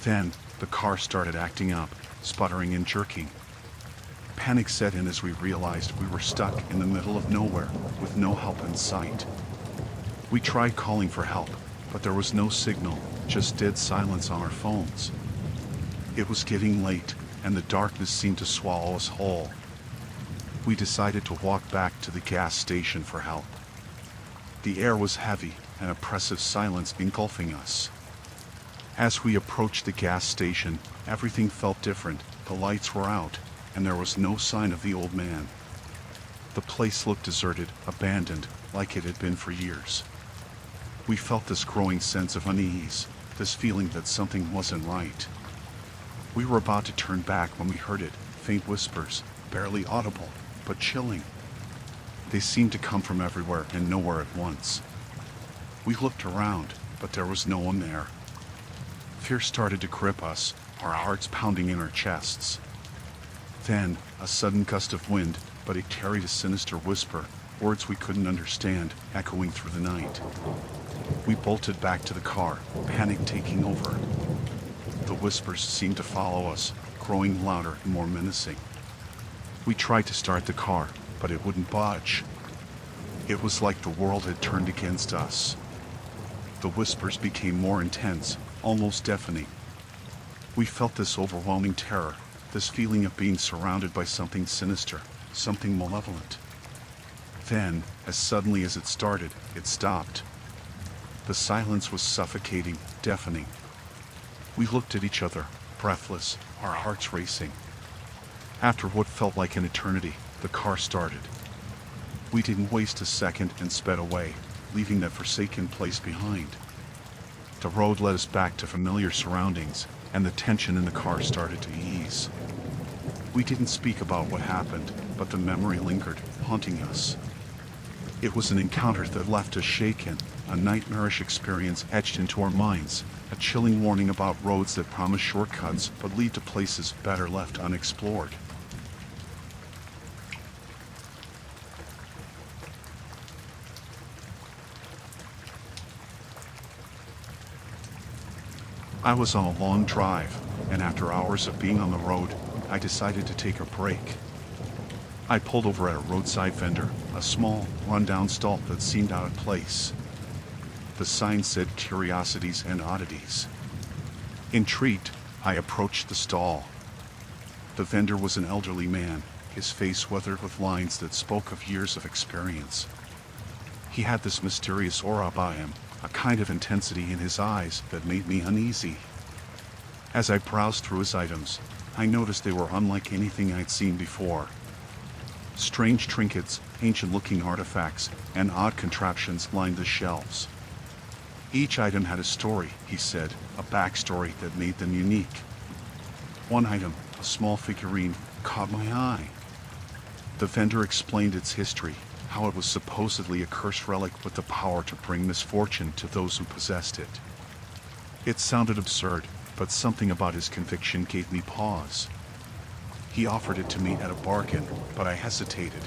Then, the car started acting up, sputtering and jerking. Panic set in as we realized we were stuck in the middle of nowhere, with no help in sight. We tried calling for help, but there was no signal, just dead silence on our phones. It was getting late, and the darkness seemed to swallow us whole. We decided to walk back to the gas station for help. The air was heavy, an oppressive silence engulfing us. As we approached the gas station, everything felt different. The lights were out, and there was no sign of the old man. The place looked deserted, abandoned, like it had been for years. We felt this growing sense of unease, this feeling that something wasn't right. We were about to turn back when we heard it, faint whispers, barely audible, but chilling. They seemed to come from everywhere and nowhere at once. We looked around, but there was no one there. Fear started to grip us, our hearts pounding in our chests. Then, a sudden gust of wind, but it carried a sinister whisper, words we couldn't understand, echoing through the night. We bolted back to the car, panic taking over. The whispers seemed to follow us, growing louder and more menacing. We tried to start the car, but it wouldn't budge. It was like the world had turned against us. The whispers became more intense, almost deafening. We felt this overwhelming terror, this feeling of being surrounded by something sinister, something malevolent. Then, as suddenly as it started, it stopped. The silence was suffocating, deafening. We looked at each other, breathless, our hearts racing. After what felt like an eternity, the car started. We didn't waste a second and sped away, leaving that forsaken place behind. The road led us back to familiar surroundings, and the tension in the car started to ease. We didn't speak about what happened, but the memory lingered, haunting us. It was an encounter that left us shaken, a nightmarish experience etched into our minds, a chilling warning about roads that promise shortcuts but lead to places better left unexplored. I was on a long drive, and after hours of being on the road, I decided to take a break. I pulled over at a roadside vendor, a small, run-down stall that seemed out of place. The sign said curiosities and oddities. Intrigued, I approached the stall. The vendor was an elderly man, his face weathered with lines that spoke of years of experience. He had this mysterious aura about him, a kind of intensity in his eyes that made me uneasy. As I browsed through his items, I noticed they were unlike anything I'd seen before. Strange trinkets, ancient-looking artifacts, and odd contraptions lined the shelves. Each item had a story, he said, a backstory that made them unique. One item, a small figurine, caught my eye. The vendor explained its history, how it was supposedly a cursed relic with the power to bring misfortune to those who possessed it. It sounded absurd, but something about his conviction gave me pause. He offered it to me at a bargain, but I hesitated.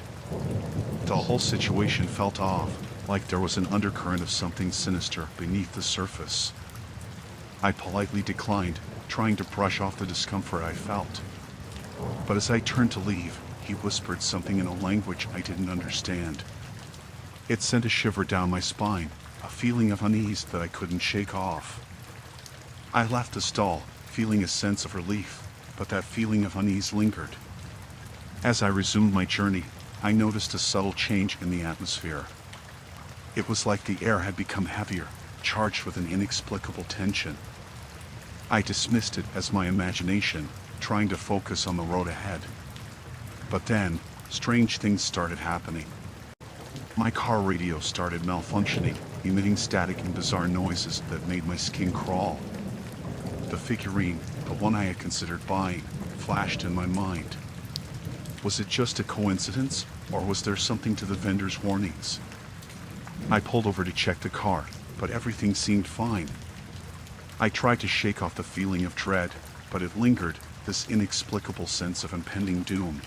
The whole situation felt off, like there was an undercurrent of something sinister beneath the surface. I politely declined, trying to brush off the discomfort I felt. But as I turned to leave, he whispered something in a language I didn't understand. It sent a shiver down my spine, a feeling of unease that I couldn't shake off. I left the stall, feeling a sense of relief, but that feeling of unease lingered. As I resumed my journey, I noticed a subtle change in the atmosphere. It was like the air had become heavier, charged with an inexplicable tension. I dismissed it as my imagination, trying to focus on the road ahead. But then, strange things started happening. My car radio started malfunctioning, emitting static and bizarre noises that made my skin crawl. The figurine, the one I had considered buying, flashed in my mind. Was it just a coincidence, or was there something to the vendor's warnings? I pulled over to check the car, but everything seemed fine. I tried to shake off the feeling of dread, but it lingered, this inexplicable sense of impending doom.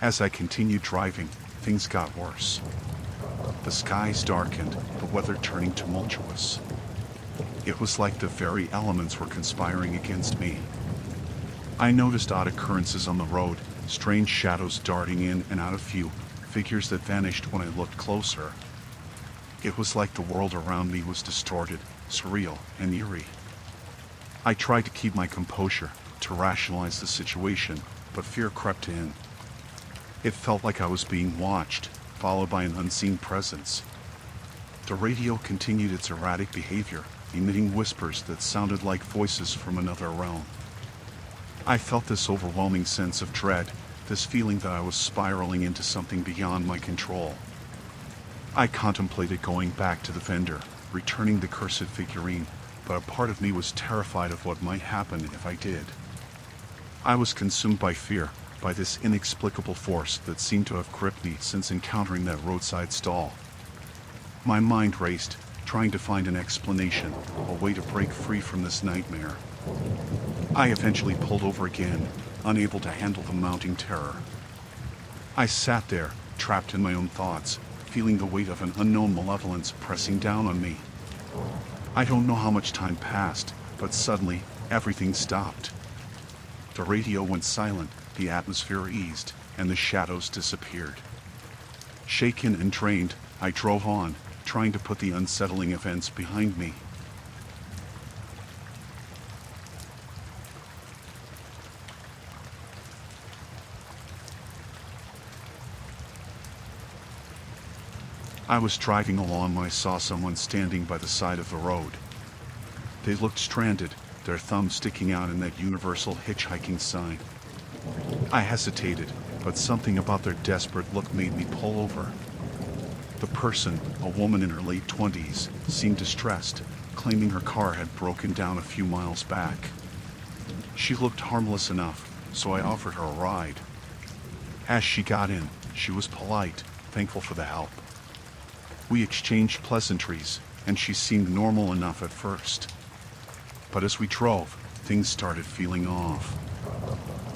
As I continued driving, things got worse. The skies darkened, the weather turning tumultuous. It was like the very elements were conspiring against me. I noticed odd occurrences on the road, strange shadows darting in and out of view, figures that vanished when I looked closer. It was like the world around me was distorted, surreal, and eerie. I tried to keep my composure, to rationalize the situation, but fear crept in. It felt like I was being watched, followed by an unseen presence. The radio continued its erratic behavior, emitting whispers that sounded like voices from another realm. I felt this overwhelming sense of dread, this feeling that I was spiraling into something beyond my control. I contemplated going back to the vendor, returning the cursed figurine, but a part of me was terrified of what might happen if I did. I was consumed by fear, by this inexplicable force that seemed to have gripped me since encountering that roadside stall. My mind raced, trying to find an explanation, a way to break free from this nightmare. I eventually pulled over again, unable to handle the mounting terror. I sat there, trapped in my own thoughts, feeling the weight of an unknown malevolence pressing down on me. I don't know how much time passed, but suddenly, everything stopped. The radio went silent, the atmosphere eased, and the shadows disappeared. Shaken and drained, I drove on, trying to put the unsettling events behind me. I was driving along when I saw someone standing by the side of the road. They looked stranded, their thumbs sticking out in that universal hitchhiking sign. I hesitated, but something about their desperate look made me pull over. The person, a woman in her late 20s, seemed distressed, claiming her car had broken down a few miles back. She looked harmless enough, so I offered her a ride. As she got in, she was polite, thankful for the help. We exchanged pleasantries, and she seemed normal enough at first. But as we drove, things started feeling off.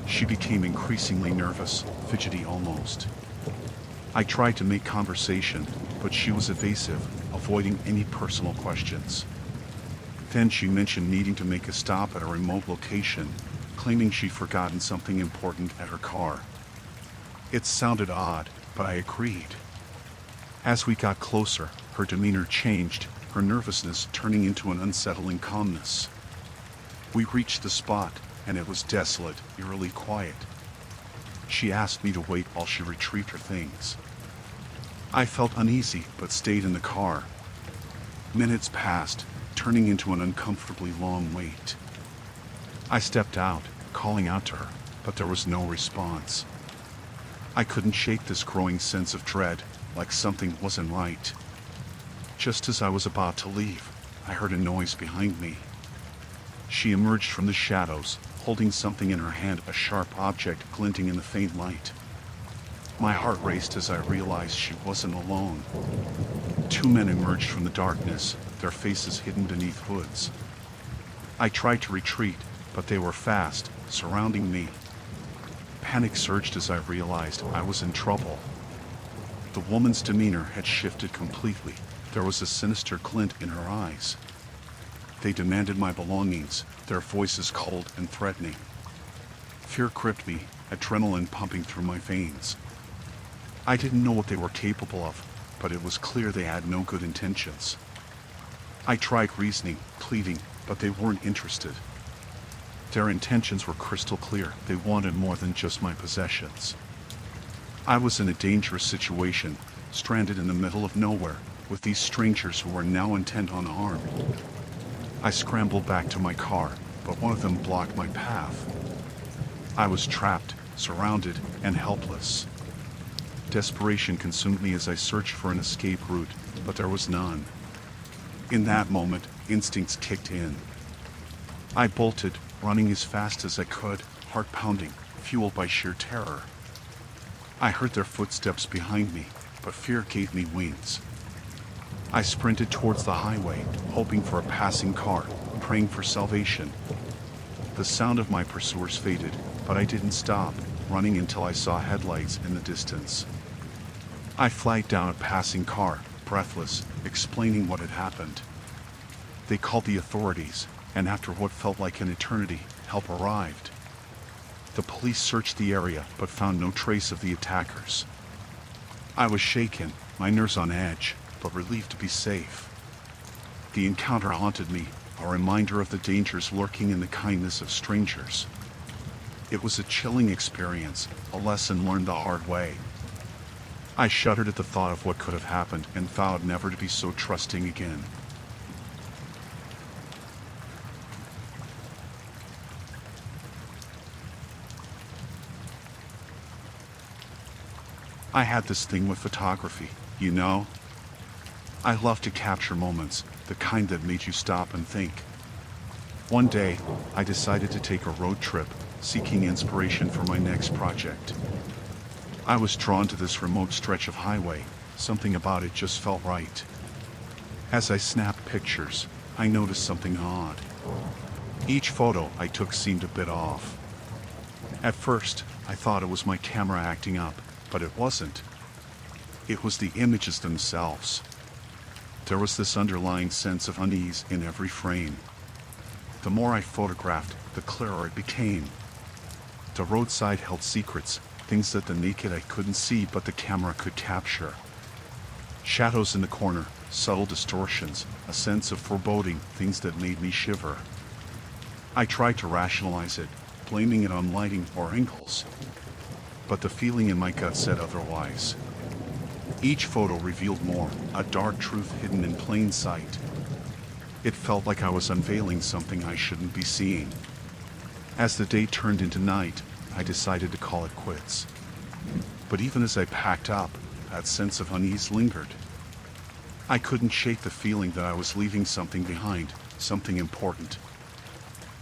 She became increasingly nervous, fidgety almost. I tried to make conversation, but she was evasive, avoiding any personal questions. Then she mentioned needing to make a stop at a remote location, claiming she'd forgotten something important at her car. It sounded odd, but I agreed. As we got closer, her demeanor changed, her nervousness turning into an unsettling calmness. We reached the spot, and it was desolate, eerily quiet. She asked me to wait while she retrieved her things. I felt uneasy, but stayed in the car. Minutes passed, turning into an uncomfortably long wait. I stepped out, calling out to her, but there was no response. I couldn't shake this growing sense of dread, like something wasn't right. Just as I was about to leave, I heard a noise behind me. She emerged from the shadows, holding something in her hand, a sharp object glinting in the faint light. My heart raced as I realized she wasn't alone. Two men emerged from the darkness, their faces hidden beneath hoods. I tried to retreat, but they were fast, surrounding me. Panic surged as I realized I was in trouble. The woman's demeanor had shifted completely. There was a sinister glint in her eyes. They demanded my belongings, their voices cold and threatening. Fear gripped me, adrenaline pumping through my veins. I didn't know what they were capable of, but it was clear they had no good intentions. I tried reasoning, pleading, but they weren't interested. Their intentions were crystal clear. They wanted more than just my possessions. I was in a dangerous situation, stranded in the middle of nowhere, with these strangers who were now intent on harm. I scrambled back to my car, but one of them blocked my path. I was trapped, surrounded, and helpless. Desperation consumed me as I searched for an escape route, but there was none. In that moment, instincts kicked in. I bolted, running as fast as I could, heart pounding, fueled by sheer terror. I heard their footsteps behind me, but fear gave me wings. I sprinted towards the highway, hoping for a passing car, praying for salvation. The sound of my pursuers faded, but I didn't stop, running until I saw headlights in the distance. I flagged down a passing car, breathless, explaining what had happened. They called the authorities, and after what felt like an eternity, help arrived. The police searched the area, but found no trace of the attackers. I was shaken, my nerves on edge, but relieved to be safe. The encounter haunted me, a reminder of the dangers lurking in the kindness of strangers. It was a chilling experience, a lesson learned the hard way. I shuddered at the thought of what could have happened and vowed never to be so trusting again. I had this thing with photography, you know? I love to capture moments, the kind that made you stop and think. One day, I decided to take a road trip, seeking inspiration for my next project. I was drawn to this remote stretch of highway. Something about it just felt right. As I snapped pictures, I noticed something odd. Each photo I took seemed a bit off. At first, I thought it was my camera acting up, but it wasn't. It was the images themselves. There was this underlying sense of unease in every frame. The more I photographed, the clearer it became. The roadside held secrets, things that the naked eye couldn't see but the camera could capture. Shadows in the corner, subtle distortions, a sense of foreboding, things that made me shiver. I tried to rationalize it, blaming it on lighting or angles. But the feeling in my gut said otherwise. Each photo revealed more, a dark truth hidden in plain sight. It felt like I was unveiling something I shouldn't be seeing. As the day turned into night, I decided to call it quits. But even as I packed up, that sense of unease lingered. I couldn't shake the feeling that I was leaving something behind, something important.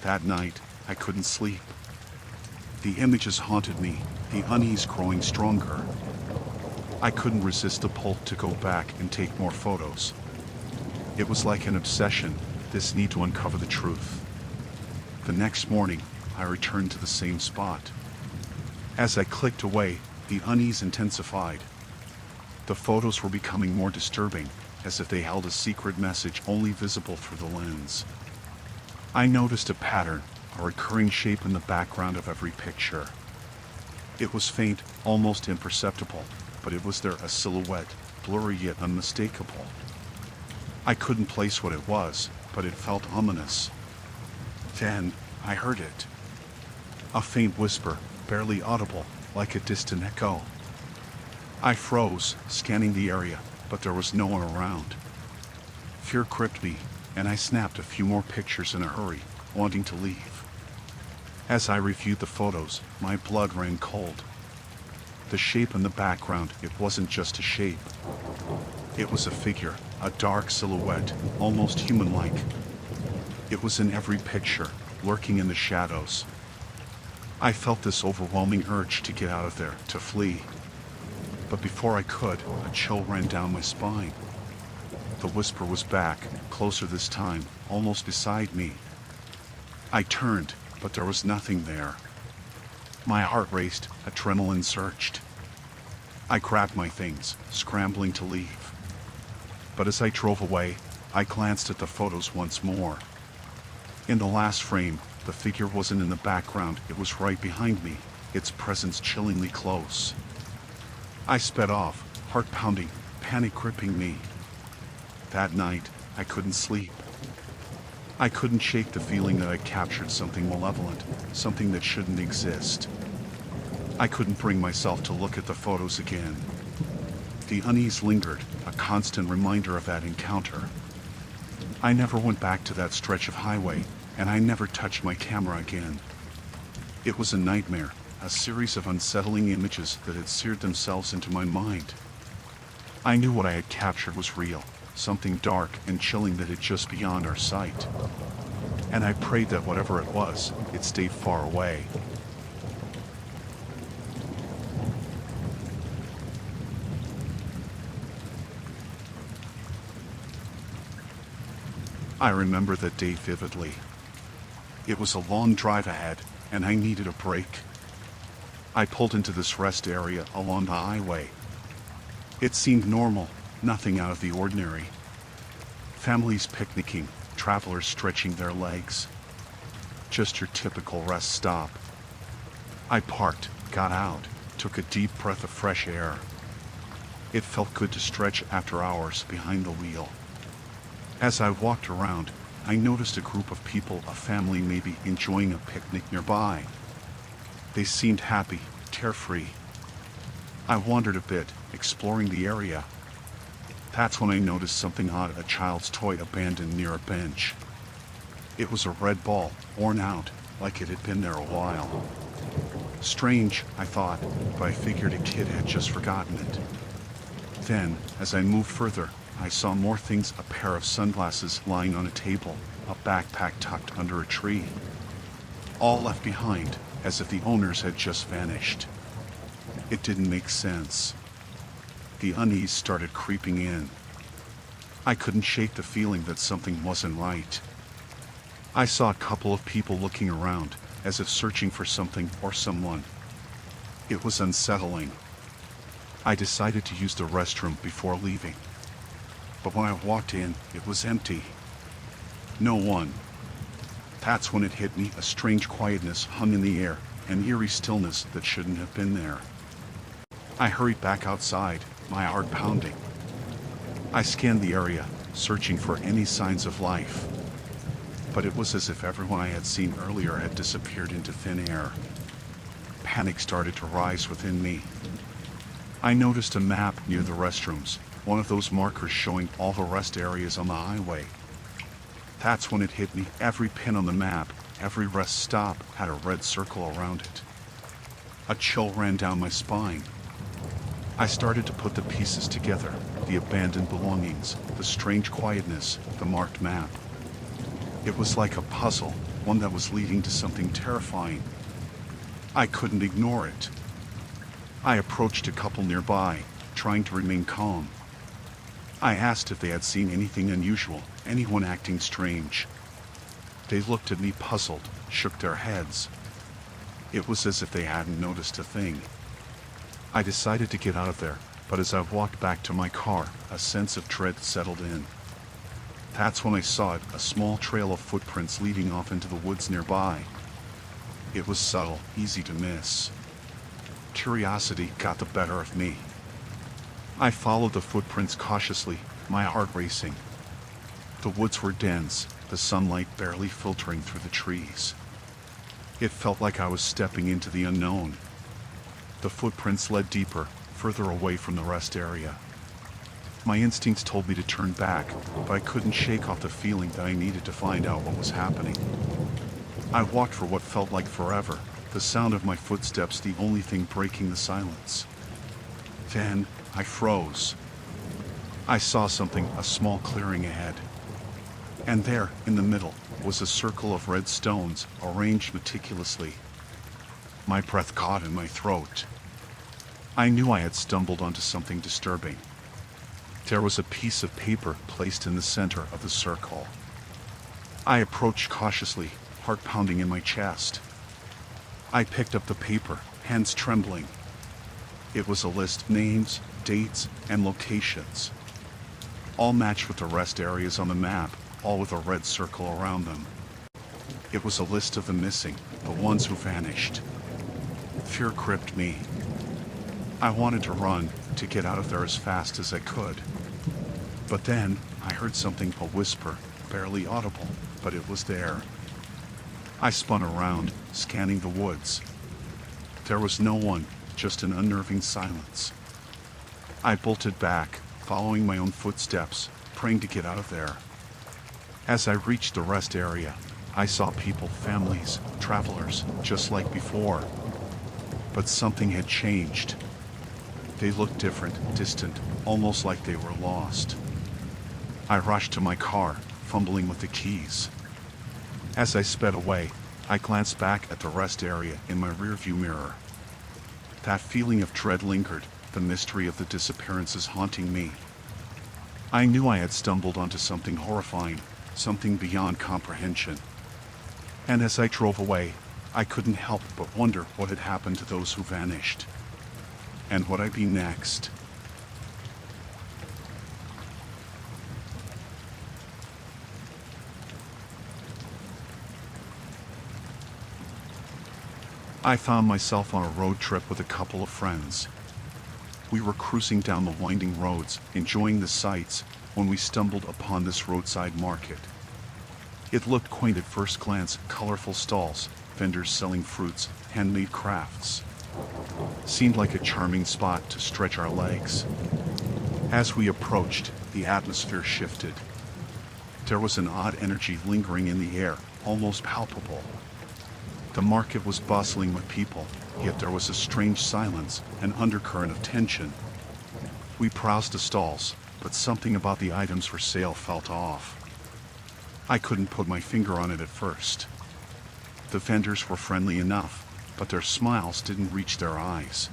That night, I couldn't sleep. The images haunted me, the unease growing stronger. I couldn't resist the pull to go back and take more photos. It was like an obsession, this need to uncover the truth. The next morning, I returned to the same spot. As I clicked away, the unease intensified. The photos were becoming more disturbing, as if they held a secret message only visible through the lens. I noticed a pattern, a recurring shape in the background of every picture. It was faint, almost imperceptible, but it was there, a silhouette, blurry yet unmistakable. I couldn't place what it was, but it felt ominous. Then, I heard it. A faint whisper, barely audible, like a distant echo. I froze, scanning the area, but there was no one around. Fear gripped me, and I snapped a few more pictures in a hurry, wanting to leave. As I reviewed the photos, my blood ran cold. The shape in the background, it wasn't just a shape. It was a figure, a dark silhouette, almost human-like. It was in every picture, lurking in the shadows. I felt this overwhelming urge to get out of there, to flee. But before I could, a chill ran down my spine. The whisper was back, closer this time, almost beside me. I turned, but there was nothing there. My heart raced, adrenaline surged. I grabbed my things, scrambling to leave. But as I drove away, I glanced at the photos once more. In the last frame, the figure wasn't in the background, it was right behind me, its presence chillingly close. I sped off, heart pounding, panic gripping me. That night, I couldn't sleep. I couldn't shake the feeling that I'd captured something malevolent, something that shouldn't exist. I couldn't bring myself to look at the photos again. The unease lingered, a constant reminder of that encounter. I never went back to that stretch of highway, and I never touched my camera again. It was a nightmare, a series of unsettling images that had seared themselves into my mind. I knew what I had captured was real, something dark and chilling that had just beyond our sight. And I prayed that whatever it was, it stayed far away. I remember that day vividly. It was a long drive ahead, and I needed a break. I pulled into this rest area along the highway. It seemed normal, nothing out of the ordinary. Families picnicking, travelers stretching their legs. Just your typical rest stop. I parked, got out, took a deep breath of fresh air. It felt good to stretch after hours behind the wheel. As I walked around, I noticed a group of people, a family maybe, enjoying a picnic nearby. They seemed happy, carefree. I wandered a bit, exploring the area. That's when I noticed something odd, a child's toy abandoned near a bench. It was a red ball, worn out, like it had been there a while. Strange, I thought, but I figured a kid had just forgotten it. Then, as I moved further, I saw more things, a pair of sunglasses lying on a table, a backpack tucked under a tree. All left behind, as if the owners had just vanished. It didn't make sense. The unease started creeping in. I couldn't shake the feeling that something wasn't right. I saw a couple of people looking around, as if searching for something or someone. It was unsettling. I decided to use the restroom before leaving. But when I walked in, it was empty. No one. That's when it hit me, a strange quietness hung in the air, an eerie stillness that shouldn't have been there. I hurried back outside, my heart pounding. I scanned the area, searching for any signs of life. But it was as if everyone I had seen earlier had disappeared into thin air. Panic started to rise within me. I noticed a map near the restrooms, one of those markers showing all the rest areas on the highway. That's when it hit me, every pin on the map, every rest stop had a red circle around it. A chill ran down my spine. I started to put the pieces together, the abandoned belongings, the strange quietness, the marked map. It was like a puzzle, one that was leading to something terrifying. I couldn't ignore it. I approached a couple nearby, trying to remain calm. I asked if they had seen anything unusual, anyone acting strange. They looked at me puzzled, shook their heads. It was as if they hadn't noticed a thing. I decided to get out of there, but as I walked back to my car, a sense of dread settled in. That's when I saw it, a small trail of footprints leading off into the woods nearby. It was subtle, easy to miss. Curiosity got the better of me. I followed the footprints cautiously, my heart racing. The woods were dense, the sunlight barely filtering through the trees. It felt like I was stepping into the unknown. The footprints led deeper, further away from the rest area. My instincts told me to turn back, but I couldn't shake off the feeling that I needed to find out what was happening. I walked for what felt like forever, the sound of my footsteps the only thing breaking the silence. Then, I froze. I saw something, a small clearing ahead. And there, in the middle, was a circle of red stones, arranged meticulously. My breath caught in my throat. I knew I had stumbled onto something disturbing. There was a piece of paper placed in the center of the circle. I approached cautiously, heart pounding in my chest. I picked up the paper, hands trembling. It was a list of names, dates, and locations, all matched with the rest areas on the map, all with a red circle around them. It was a list of the missing, the ones who vanished. Fear gripped me. I wanted to run, to get out of there as fast as I could. But then, I heard something, a whisper, barely audible, but it was there. I spun around, scanning the woods. There was no one, just an unnerving silence. I bolted back, following my own footsteps, praying to get out of there. As I reached the rest area, I saw people, families, travelers, just like before. But something had changed. They looked different, distant, almost like they were lost. I rushed to my car, fumbling with the keys. As I sped away, I glanced back at the rest area in my rearview mirror. That feeling of dread lingered, the mystery of the disappearances haunting me. I knew I had stumbled onto something horrifying, something beyond comprehension. And as I drove away, I couldn't help but wonder what had happened to those who vanished. And would I be next? I found myself on a road trip with a couple of friends. We were cruising down the winding roads, enjoying the sights, when we stumbled upon this roadside market. It looked quaint at first glance, colorful stalls, vendors selling fruits, handmade crafts. Seemed like a charming spot to stretch our legs. As we approached, the atmosphere shifted. There was an odd energy lingering in the air, almost palpable. The market was bustling with people, yet there was a strange silence, an undercurrent of tension. We browsed the stalls, but something about the items for sale felt off. I couldn't put my finger on it at first. The vendors were friendly enough, but their smiles didn't reach their eyes.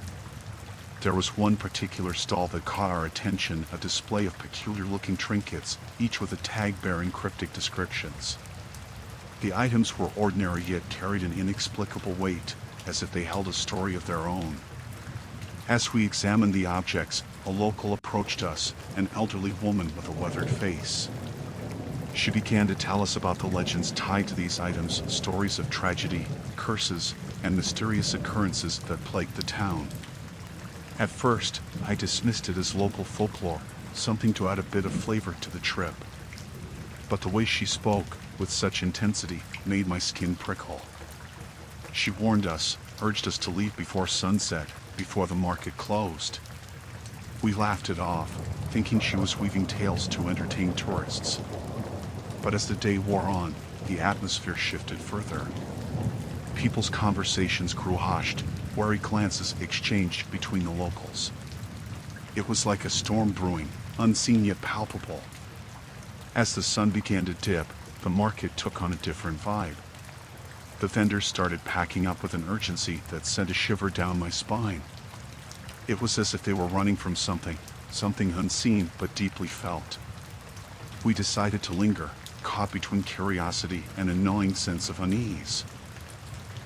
There was one particular stall that caught our attention, a display of peculiar-looking trinkets, each with a tag bearing cryptic descriptions. The items were ordinary yet carried an inexplicable weight, as if they held a story of their own. As we examined the objects, a local approached us, an elderly woman with a weathered face. She began to tell us about the legends tied to these items, stories of tragedy, curses, and mysterious occurrences that plagued the town. At first, I dismissed it as local folklore, something to add a bit of flavor to the trip. But the way she spoke, with such intensity, made my skin prickle. She warned us, urged us to leave before sunset, before the market closed. We laughed it off, thinking she was weaving tales to entertain tourists. But as the day wore on, the atmosphere shifted further. People's conversations grew hushed, wary glances exchanged between the locals. It was like a storm brewing, unseen yet palpable. As the sun began to dip, the market took on a different vibe. The vendors started packing up with an urgency that sent a shiver down my spine. It was as if they were running from something unseen but deeply felt. We decided to linger, caught between curiosity and a gnawing sense of unease.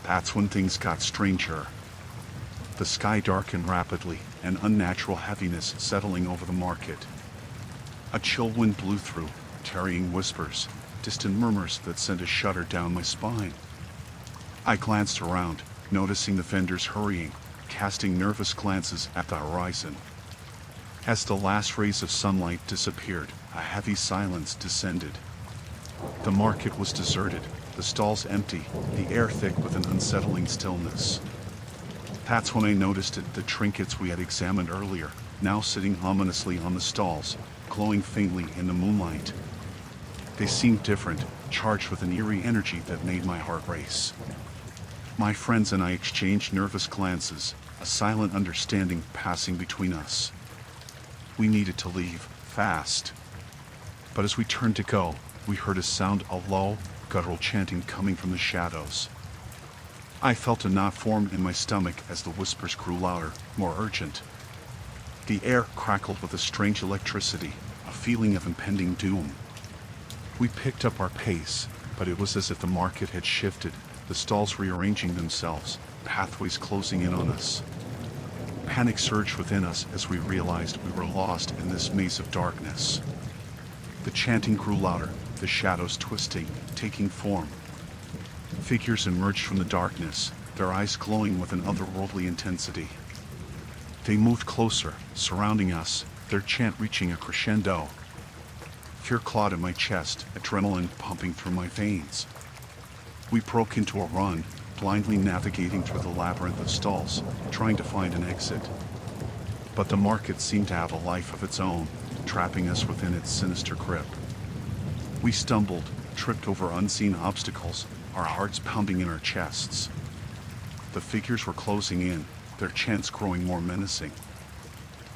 That's when things got stranger. The sky darkened rapidly, an unnatural heaviness settling over the market. A chill wind blew through, carrying whispers, distant murmurs that sent a shudder down my spine. I glanced around, noticing the vendors hurrying, casting nervous glances at the horizon. As the last rays of sunlight disappeared, a heavy silence descended. The market was deserted, the stalls empty, the air thick with an unsettling stillness. That's when I noticed it, the trinkets we had examined earlier, now sitting ominously on the stalls, glowing faintly in the moonlight. They seemed different, charged with an eerie energy that made my heart race. My friends and I exchanged nervous glances, a silent understanding passing between us. We needed to leave, fast. But as we turned to go, we heard a sound, a low, guttural chanting coming from the shadows. I felt a knot form in my stomach as the whispers grew louder, more urgent. The air crackled with a strange electricity, a feeling of impending doom. We picked up our pace, but it was as if the market had shifted, the stalls rearranging themselves, pathways closing in on us. Panic surged within us as we realized we were lost in this maze of darkness. The chanting grew louder, the shadows twisting, taking form. Figures emerged from the darkness, their eyes glowing with an otherworldly intensity. They moved closer, surrounding us, their chant reaching a crescendo. Fear clawed at my chest, adrenaline pumping through my veins. We broke into a run, blindly navigating through the labyrinth of stalls, trying to find an exit. But the market seemed to have a life of its own, trapping us within its sinister grip. We stumbled, tripped over unseen obstacles, our hearts pounding in our chests. The figures were closing in, their chants growing more menacing.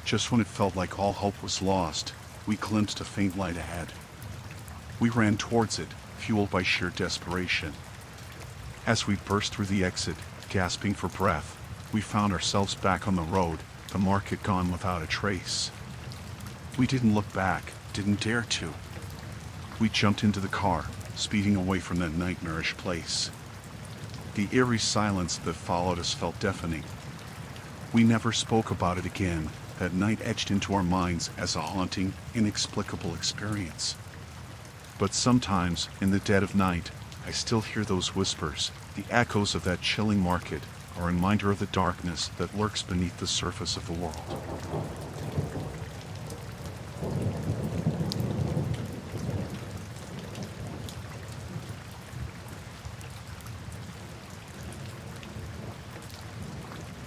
Just when it felt like all hope was lost, we glimpsed a faint light ahead. We ran towards it, fueled by sheer desperation. As we burst through the exit, gasping for breath, we found ourselves back on the road, the market gone without a trace. We didn't look back, didn't dare to. We jumped into the car, speeding away from that nightmarish place. The eerie silence that followed us felt deafening. We never spoke about it again. That night etched into our minds as a haunting, inexplicable experience. But sometimes, in the dead of night, I still hear those whispers, the echoes of that chilling market, a reminder of the darkness that lurks beneath the surface of the world.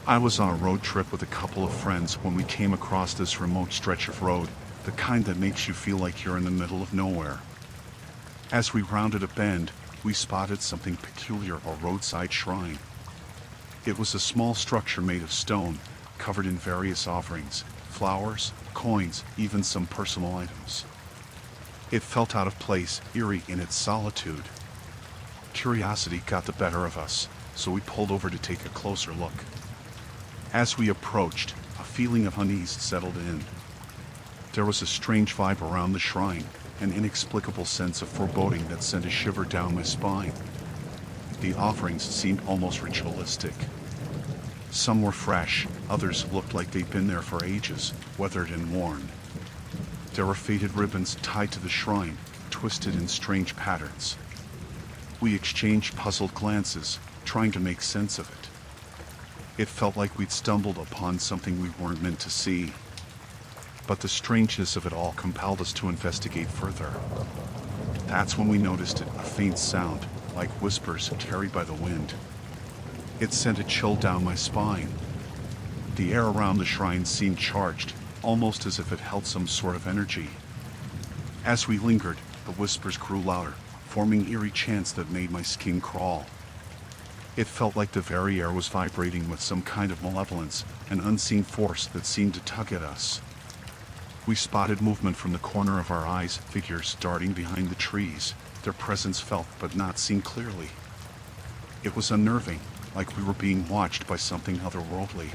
I was on a road trip with a couple of friends when we came across this remote stretch of road, the kind that makes you feel like you're in the middle of nowhere. As we rounded a bend, we spotted something peculiar, a roadside shrine. It was a small structure made of stone, covered in various offerings, flowers, coins, even some personal items. It felt out of place, eerie in its solitude. Curiosity got the better of us, so we pulled over to take a closer look. As we approached, a feeling of unease settled in. There was a strange vibe around the shrine, an inexplicable sense of foreboding that sent a shiver down my spine. The offerings seemed almost ritualistic. Some were fresh, others looked like they'd been there for ages, weathered and worn. There were faded ribbons tied to the shrine, twisted in strange patterns. We exchanged puzzled glances, trying to make sense of it. It felt like we'd stumbled upon something we weren't meant to see. But the strangeness of it all compelled us to investigate further. That's when we noticed it, a faint sound, like whispers carried by the wind. It sent a chill down my spine. The air around the shrine seemed charged, almost as if it held some sort of energy. As we lingered, the whispers grew louder, forming eerie chants that made my skin crawl. It felt like the very air was vibrating with some kind of malevolence, an unseen force that seemed to tug at us. We spotted movement from the corner of our eyes, figures darting behind the trees, their presence felt but not seen clearly. It was unnerving, like we were being watched by something otherworldly.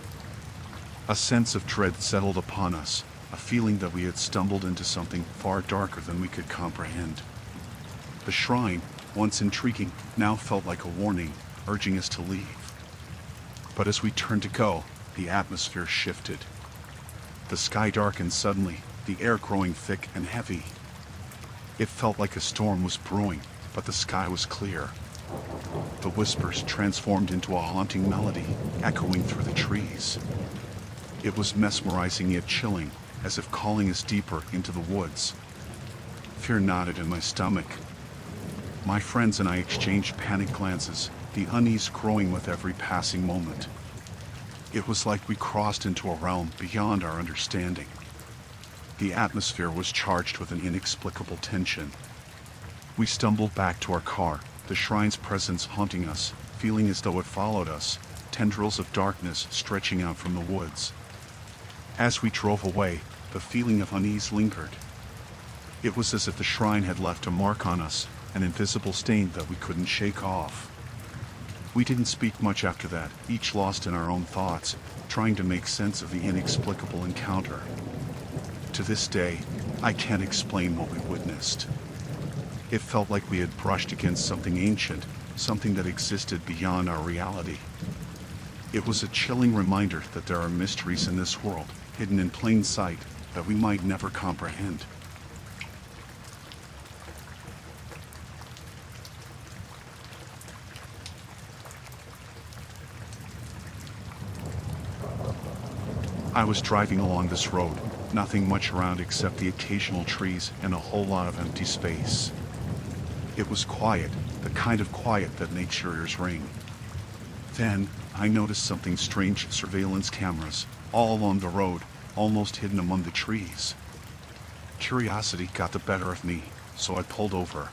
A sense of dread settled upon us, a feeling that we had stumbled into something far darker than we could comprehend. The shrine, once intriguing, now felt like a warning, urging us to leave. But as we turned to go, the atmosphere shifted. The sky darkened suddenly, the air growing thick and heavy. It felt like a storm was brewing, but the sky was clear. The whispers transformed into a haunting melody, echoing through the trees. It was mesmerizing yet chilling, as if calling us deeper into the woods. Fear knotted in my stomach. My friends and I exchanged panicked glances, the unease growing with every passing moment. It was like we crossed into a realm beyond our understanding. The atmosphere was charged with an inexplicable tension. We stumbled back to our car, the shrine's presence haunting us, feeling as though it followed us, tendrils of darkness stretching out from the woods. As we drove away, the feeling of unease lingered. It was as if the shrine had left a mark on us, an invisible stain that we couldn't shake off. We didn't speak much after that, each lost in our own thoughts, trying to make sense of the inexplicable encounter. To this day, I can't explain what we witnessed. It felt like we had brushed against something ancient, something that existed beyond our reality. It was a chilling reminder that there are mysteries in this world, hidden in plain sight, that we might never comprehend. I was driving along this road, nothing much around except the occasional trees and a whole lot of empty space. It was quiet, the kind of quiet that makes your ears ring. Then, I noticed something strange: surveillance cameras, all along the road, almost hidden among the trees. Curiosity got the better of me, so I pulled over.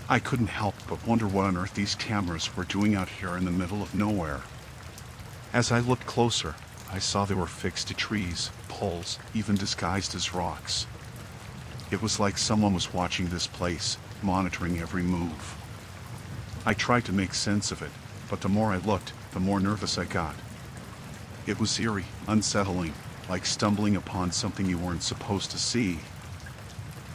I couldn't help but wonder what on earth these cameras were doing out here in the middle of nowhere. As I looked closer, I saw they were fixed to trees, poles, even disguised as rocks. It was like someone was watching this place, monitoring every move. I tried to make sense of it, but the more I looked, the more nervous I got. It was eerie, unsettling, like stumbling upon something you weren't supposed to see.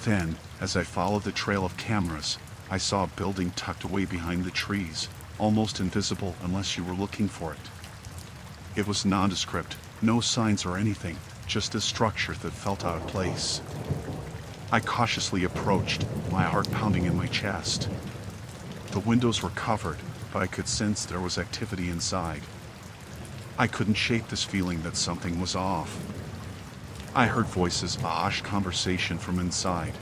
Then, as I followed the trail of cameras, I saw a building tucked away behind the trees, almost invisible unless you were looking for it. It was nondescript, no signs or anything, just a structure that felt out of place. I cautiously approached, my heart pounding in my chest. The windows were covered, but I could sense there was activity inside. I couldn't shake this feeling that something was off. I heard voices, a hushed conversation from inside.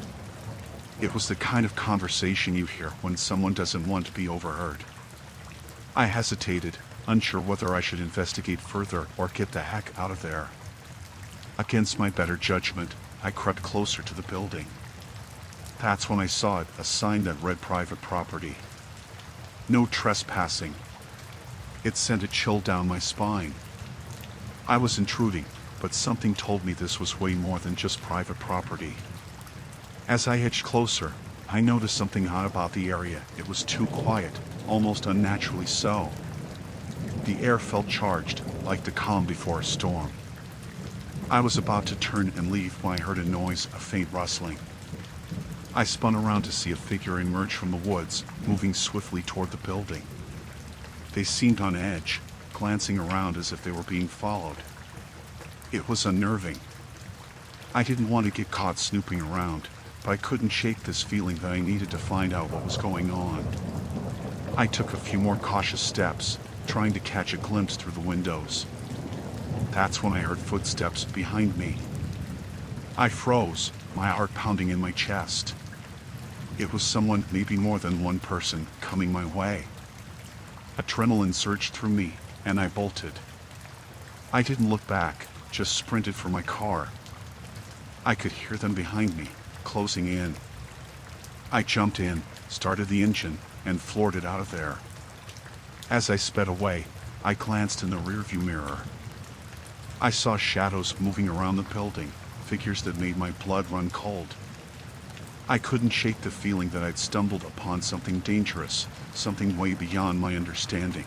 It was the kind of conversation you hear when someone doesn't want to be overheard. I hesitated, unsure whether I should investigate further or get the heck out of there. Against my better judgment, I crept closer to the building. That's when I saw it, a sign that read private property. No trespassing. It sent a chill down my spine. I was intruding, but something told me this was way more than just private property. As I edged closer, I noticed something odd about the area. It was too quiet, almost unnaturally so. The air felt charged, like the calm before a storm. I was about to turn and leave when I heard a noise, a faint rustling. I spun around to see a figure emerge from the woods, moving swiftly toward the building. They seemed on edge, glancing around as if they were being followed. It was unnerving. I didn't want to get caught snooping around, but I couldn't shake this feeling that I needed to find out what was going on. I took a few more cautious steps, trying to catch a glimpse through the windows. That's when I heard footsteps behind me. I froze, my heart pounding in my chest. It was someone, maybe more than one person, coming my way. Adrenaline surged through me, and I bolted. I didn't look back, just sprinted for my car. I could hear them behind me, closing in. I jumped in, started the engine, and floored it out of there. As I sped away, I glanced in the rearview mirror. I saw shadows moving around the building, figures that made my blood run cold. I couldn't shake the feeling that I'd stumbled upon something dangerous, something way beyond my understanding.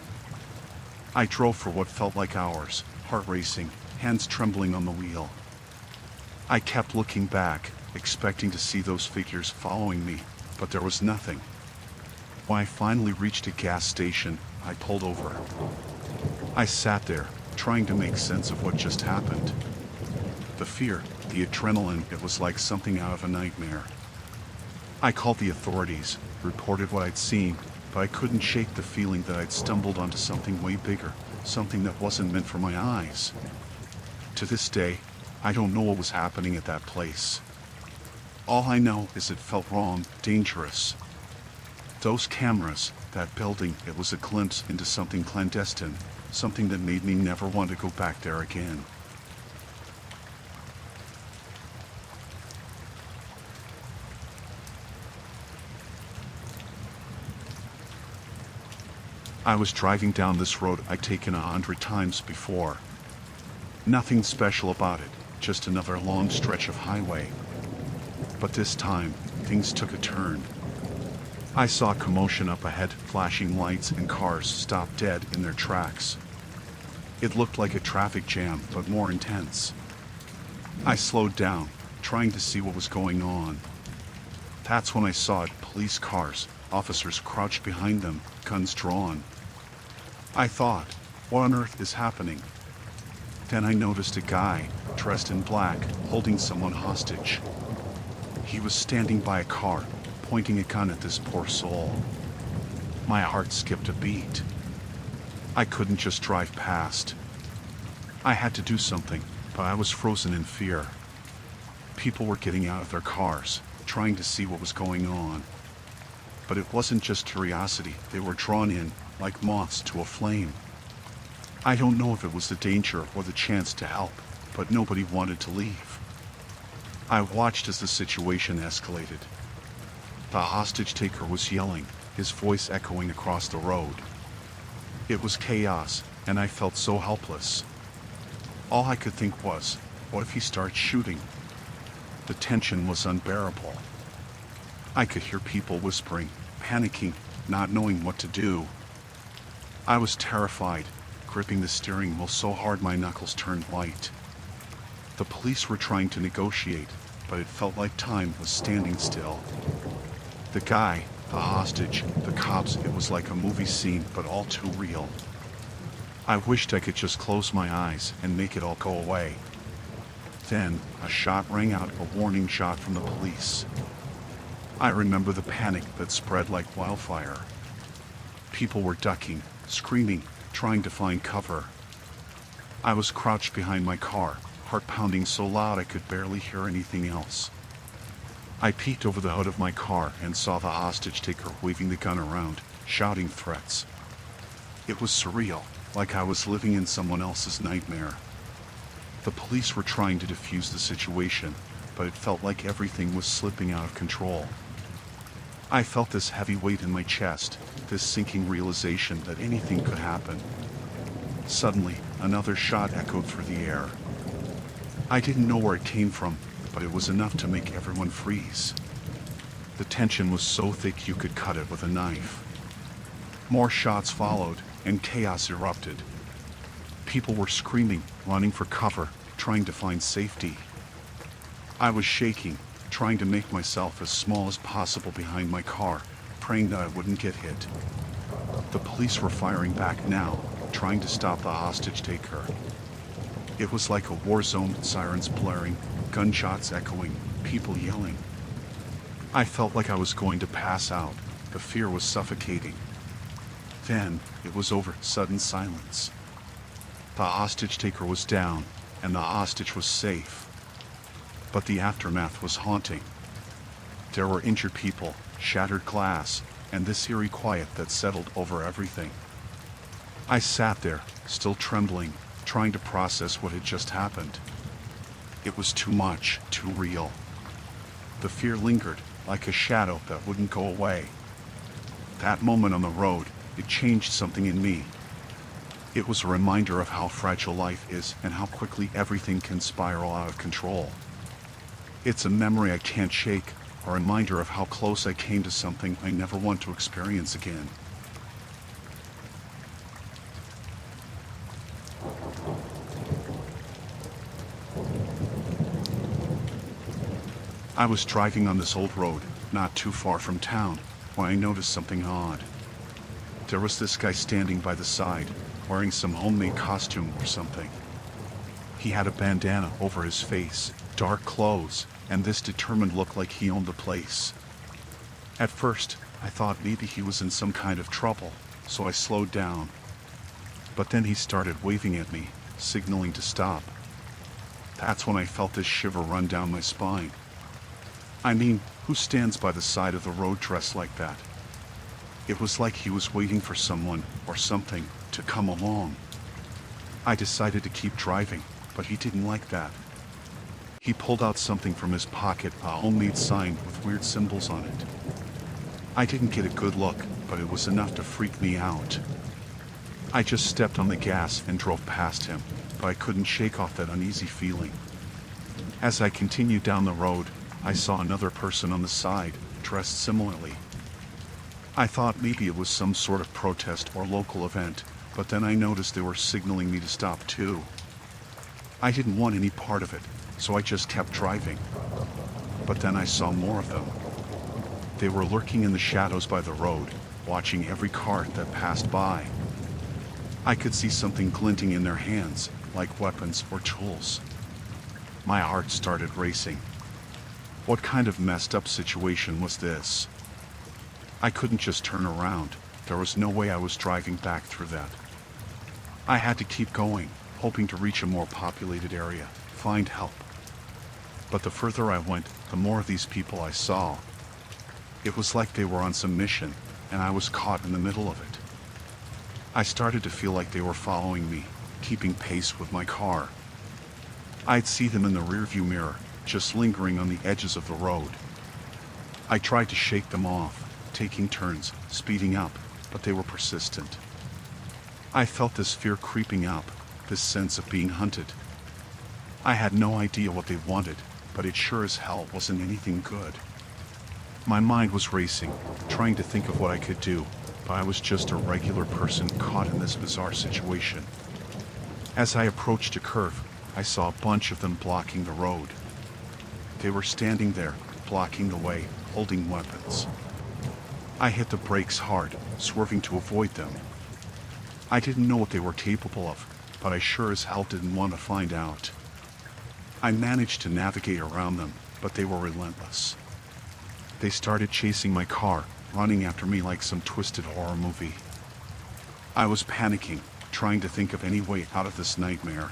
I drove for what felt like hours, heart racing, hands trembling on the wheel. I kept looking back, expecting to see those figures following me, but there was nothing. When I finally reached a gas station, I pulled over. I sat there, trying to make sense of what just happened. The fear, the adrenaline, it was like something out of a nightmare. I called the authorities, reported what I'd seen, but I couldn't shake the feeling that I'd stumbled onto something way bigger, something that wasn't meant for my eyes. To this day, I don't know what was happening at that place. All I know is it felt wrong, dangerous. Those cameras, that building, it was a glimpse into something clandestine, something that made me never want to go back there again. I was driving down this road I'd taken 100 times before. Nothing special about it, just another long stretch of highway. But this time, things took a turn. I saw commotion up ahead, flashing lights, and cars stopped dead in their tracks. It looked like a traffic jam, but more intense. I slowed down, trying to see what was going on. That's when I saw it, police cars, officers crouched behind them, guns drawn. I thought, What on earth is happening? Then I noticed a guy, dressed in black, holding someone hostage. He was standing by a car, pointing a gun at this poor soul. My heart skipped a beat. I couldn't just drive past. I had to do something, but I was frozen in fear. People were getting out of their cars, trying to see what was going on. But it wasn't just curiosity, they were drawn in, like moths to a flame. I don't know if it was the danger or the chance to help, but nobody wanted to leave. I watched as the situation escalated. The hostage taker was yelling, his voice echoing across the road. It was chaos, and I felt so helpless. All I could think was, what if he starts shooting? The tension was unbearable. I could hear people whispering, panicking, not knowing what to do. I was terrified, gripping the steering wheel so hard my knuckles turned white. The police were trying to negotiate, but it felt like time was standing still. The guy, the hostage, the cops, it was like a movie scene, but all too real. I wished I could just close my eyes and make it all go away. Then, a shot rang out, a warning shot from the police. I remember the panic that spread like wildfire. People were ducking, screaming, trying to find cover. I was crouched behind my car, heart pounding so loud I could barely hear anything else. I peeked over the hood of my car and saw the hostage taker waving the gun around, shouting threats. It was surreal, like I was living in someone else's nightmare. The police were trying to defuse the situation, but it felt like everything was slipping out of control. I felt this heavy weight in my chest, this sinking realization that anything could happen. Suddenly, another shot echoed through the air. I didn't know where it came from, but it was enough to make everyone freeze. The tension was so thick you could cut it with a knife. More shots followed, and chaos erupted. People were screaming, running for cover, trying to find safety. I was shaking, trying to make myself as small as possible behind my car, praying that I wouldn't get hit. The police were firing back now, trying to stop the hostage taker. It was like a war zone, sirens blaring, gunshots echoing, people yelling. I felt like I was going to pass out. The fear was suffocating. Then, it was over, sudden silence. The hostage taker was down, and the hostage was safe. But the aftermath was haunting. There were injured people, shattered glass, and this eerie quiet that settled over everything. I sat there, still trembling, trying to process what had just happened. It was too much, too real. The fear lingered, like a shadow that wouldn't go away. That moment on the road, it changed something in me. It was a reminder of how fragile life is and how quickly everything can spiral out of control. It's a memory I can't shake, a reminder of how close I came to something I never want to experience again. I was driving on this old road, not too far from town, when I noticed something odd. There was this guy standing by the side, wearing some homemade costume or something. He had a bandana over his face, dark clothes, and this determined look like he owned the place. At first, I thought maybe he was in some kind of trouble, so I slowed down. But then he started waving at me, signaling to stop. That's when I felt this shiver run down my spine. I mean, who stands by the side of the road dressed like that? It was like he was waiting for someone, or something, to come along. I decided to keep driving, but he didn't like that. He pulled out something from his pocket, a homemade sign with weird symbols on it. I didn't get a good look, but it was enough to freak me out. I just stepped on the gas and drove past him, but I couldn't shake off that uneasy feeling. As I continued down the road, I saw another person on the side, dressed similarly. I thought maybe it was some sort of protest or local event, but then I noticed they were signaling me to stop too. I didn't want any part of it, so I just kept driving. But then I saw more of them. They were lurking in the shadows by the road, watching every car that passed by. I could see something glinting in their hands, like weapons or tools. My heart started racing. What kind of messed up situation was this? I couldn't just turn around. There was no way I was driving back through that. I had to keep going, hoping to reach a more populated area, find help. But the further I went, the more of these people I saw. It was like they were on some mission, and I was caught in the middle of it. I started to feel like they were following me, keeping pace with my car. I'd see them in the rearview mirror, just lingering on the edges of the road. I tried to shake them off, taking turns, speeding up, but they were persistent. I felt this fear creeping up, this sense of being hunted. I had no idea what they wanted, but it sure as hell wasn't anything good. My mind was racing, trying to think of what I could do, but I was just a regular person caught in this bizarre situation. As I approached a curve, I saw a bunch of them blocking the road. They were standing there, blocking the way, holding weapons. I hit the brakes hard, swerving to avoid them. I didn't know what they were capable of, but I sure as hell didn't want to find out. I managed to navigate around them, but they were relentless. They started chasing my car, running after me like some twisted horror movie. I was panicking, trying to think of any way out of this nightmare.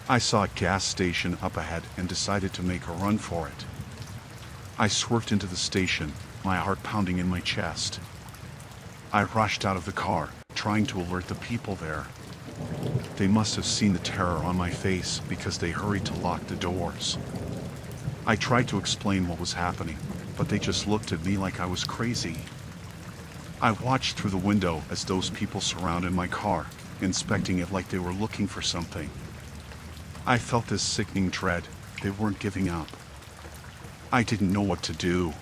I saw a gas station up ahead and decided to make a run for it. I swerved into the station, my heart pounding in my chest. I rushed out of the car, trying to alert the people there. They must have seen the terror on my face because they hurried to lock the doors. I tried to explain what was happening, but they just looked at me like I was crazy. I watched through the window as those people surrounded my car, inspecting it like they were looking for something. I felt this sickening dread. They weren't giving up. I didn't know what to do.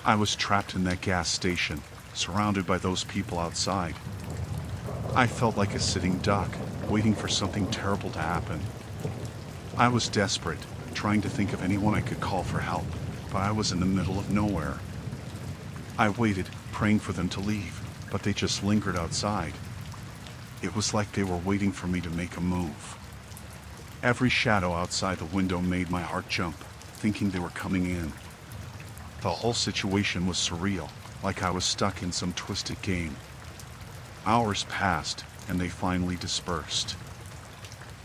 I was trapped in that gas station, surrounded by those people outside. I felt like a sitting duck, waiting for something terrible to happen. I was desperate, trying to think of anyone I could call for help, but I was in the middle of nowhere. I waited, praying for them to leave, but they just lingered outside. It was like they were waiting for me to make a move. Every shadow outside the window made my heart jump, thinking they were coming in. The whole situation was surreal, like I was stuck in some twisted game. Hours passed, and they finally dispersed.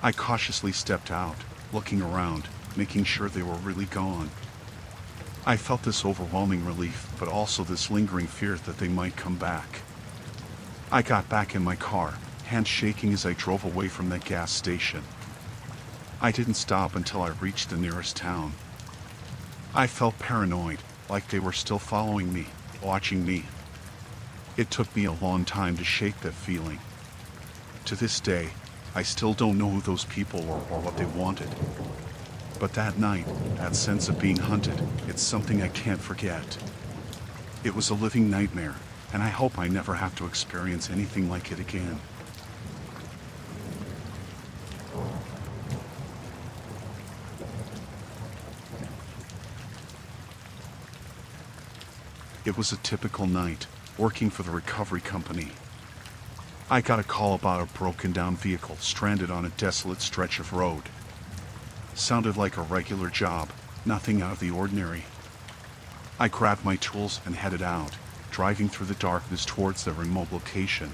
I cautiously stepped out, looking around, making sure they were really gone. I felt this overwhelming relief, but also this lingering fear that they might come back. I got back in my car, hands shaking as I drove away from that gas station. I didn't stop until I reached the nearest town. I felt paranoid, like they were still following me, watching me. It took me a long time to shake that feeling. To this day, I still don't know who those people were or what they wanted. But that night, that sense of being hunted, it's something I can't forget. It was a living nightmare, and I hope I never have to experience anything like it again. It was a typical night, working for the recovery company. I got a call about a broken-down vehicle stranded on a desolate stretch of road. Sounded like a regular job, nothing out of the ordinary. I grabbed my tools and headed out, driving through the darkness towards the remote location.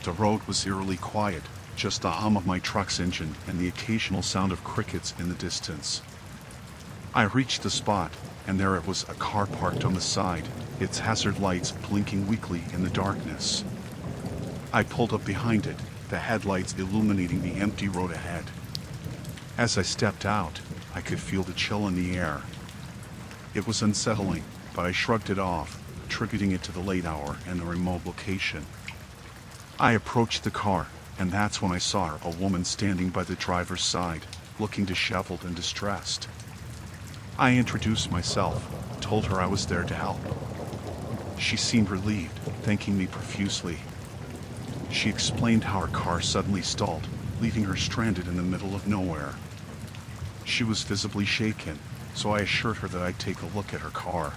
The road was eerily quiet, just the hum of my truck's engine and the occasional sound of crickets in the distance. I reached the spot, and there it was, a car parked on the side, its hazard lights blinking weakly in the darkness. I pulled up behind it, the headlights illuminating the empty road ahead. As I stepped out, I could feel the chill in the air. It was unsettling, but I shrugged it off, attributing it to the late hour and the remote location. I approached the car, and that's when I saw her, a woman standing by the driver's side, looking disheveled and distressed. I introduced myself, told her I was there to help. She seemed relieved, thanking me profusely. She explained how her car suddenly stalled, leaving her stranded in the middle of nowhere. She was visibly shaken, so I assured her that I'd take a look at her car.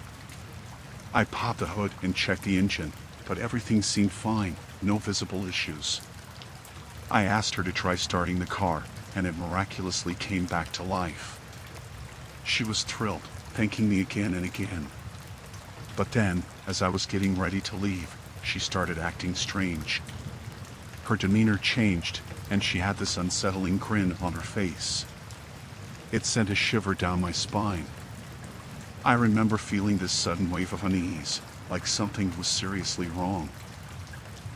I popped the hood and checked the engine, but everything seemed fine, no visible issues. I asked her to try starting the car, and it miraculously came back to life. She was thrilled, thanking me again and again. But then, as I was getting ready to leave, she started acting strange. Her demeanor changed, and she had this unsettling grin on her face. It sent a shiver down my spine. I remember feeling this sudden wave of unease, like something was seriously wrong.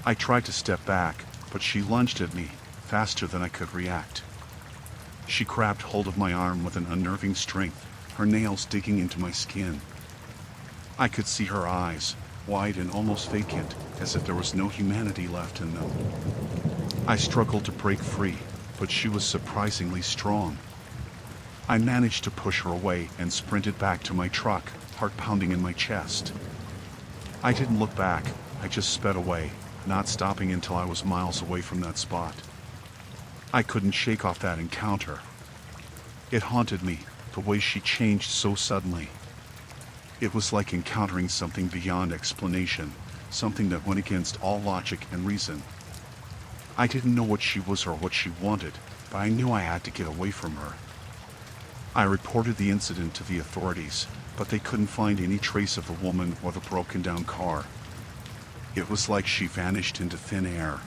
I tried to step back, but she lunged at me, faster than I could react. She grabbed hold of my arm with an unnerving strength, her nails digging into my skin. I could see her eyes, wide and almost vacant, as if there was no humanity left in them. I struggled to break free, but she was surprisingly strong. I managed to push her away and sprinted back to my truck, heart pounding in my chest. I didn't look back, I just sped away, not stopping until I was miles away from that spot. I couldn't shake off that encounter. It haunted me, the way she changed so suddenly. It was like encountering something beyond explanation, something that went against all logic and reason. I didn't know what she was or what she wanted, but I knew I had to get away from her. I reported the incident to the authorities, but they couldn't find any trace of the woman or the broken-down car. It was like she vanished into thin air.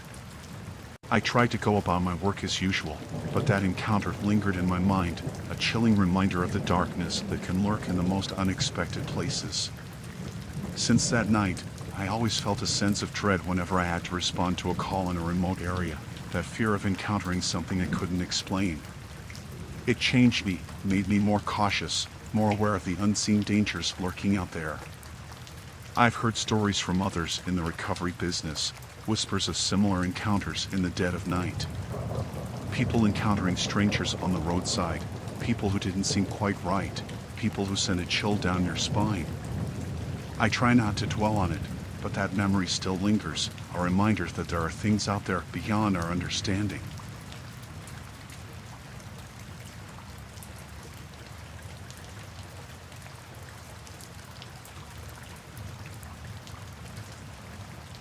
I tried to go about my work as usual, but that encounter lingered in my mind, a chilling reminder of the darkness that can lurk in the most unexpected places. Since that night, I always felt a sense of dread whenever I had to respond to a call in a remote area, that fear of encountering something I couldn't explain. It changed me, made me more cautious, more aware of the unseen dangers lurking out there. I've heard stories from others in the recovery business, whispers of similar encounters in the dead of night. People encountering strangers on the roadside, people who didn't seem quite right, people who sent a chill down your spine. I try not to dwell on it, but that memory still lingers, a reminder that there are things out there beyond our understanding.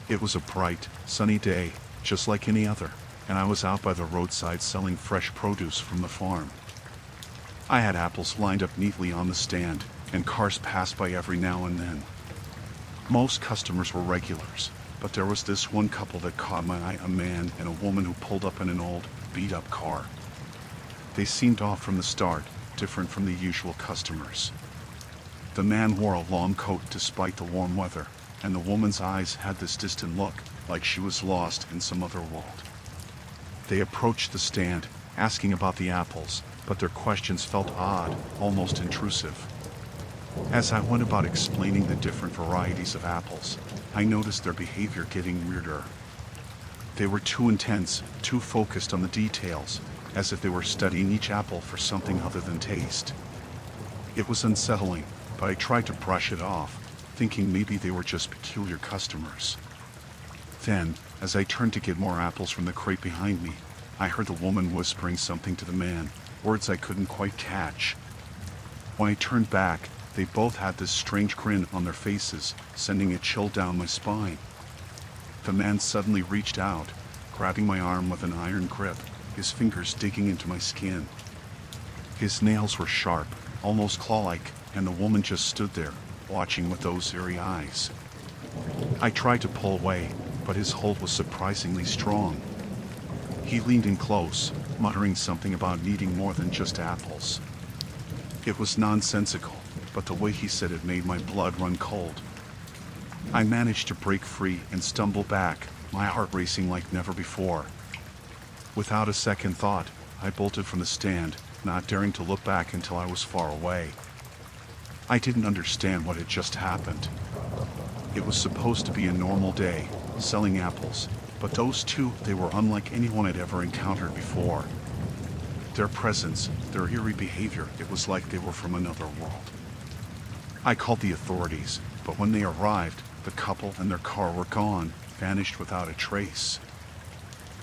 It was a bright, sunny day, just like any other, and I was out by the roadside selling fresh produce from the farm. I had apples lined up neatly on the stand, and cars passed by every now and then. Most customers were regulars, but there was this one couple that caught my eye, a man and a woman who pulled up in an old, beat-up car. They seemed off from the start, different from the usual customers. The man wore a long coat despite the warm weather, and the woman's eyes had this distant look, like she was lost in some other world. They approached the stand, asking about the apples, but their questions felt odd, almost intrusive. As I went about explaining the different varieties of apples, I noticed their behavior getting weirder. They were too intense, too focused on the details, as if they were studying each apple for something other than taste. It was unsettling, but I tried to brush it off, thinking maybe they were just peculiar customers. Then, as I turned to get more apples from the crate behind me, I heard the woman whispering something to the man, words I couldn't quite catch. When I turned back, they both had this strange grin on their faces, sending a chill down my spine. The man suddenly reached out, grabbing my arm with an iron grip, his fingers digging into my skin. His nails were sharp, almost claw-like, and the woman just stood there, watching with those eerie eyes. I tried to pull away, but his hold was surprisingly strong. He leaned in close, muttering something about needing more than just apples. It was nonsensical, but the way he said it made my blood run cold. I managed to break free and stumble back, my heart racing like never before. Without a second thought, I bolted from the stand, not daring to look back until I was far away. I didn't understand what had just happened. It was supposed to be a normal day, selling apples, but those two, they were unlike anyone I'd ever encountered before. Their presence, their eerie behavior, it was like they were from another world. I called the authorities, but when they arrived, the couple and their car were gone, vanished without a trace.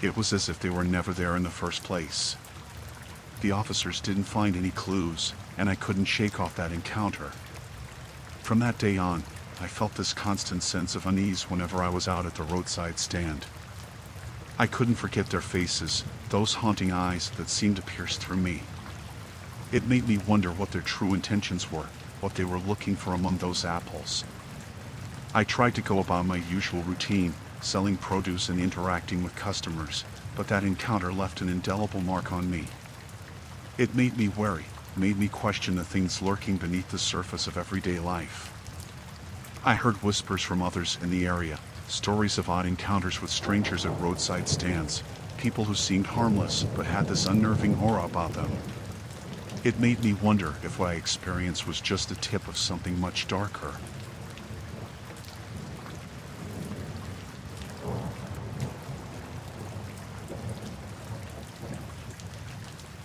It was as if they were never there in the first place. The officers didn't find any clues, and I couldn't shake off that encounter. From that day on, I felt this constant sense of unease whenever I was out at the roadside stand. I couldn't forget their faces, those haunting eyes that seemed to pierce through me. It made me wonder what their true intentions were, what they were looking for among those apples. I tried to go about my usual routine, selling produce and interacting with customers, but that encounter left an indelible mark on me. It made me wary, made me question the things lurking beneath the surface of everyday life. I heard whispers from others in the area, stories of odd encounters with strangers at roadside stands, people who seemed harmless but had this unnerving aura about them. It made me wonder if what I experienced was just the tip of something much darker.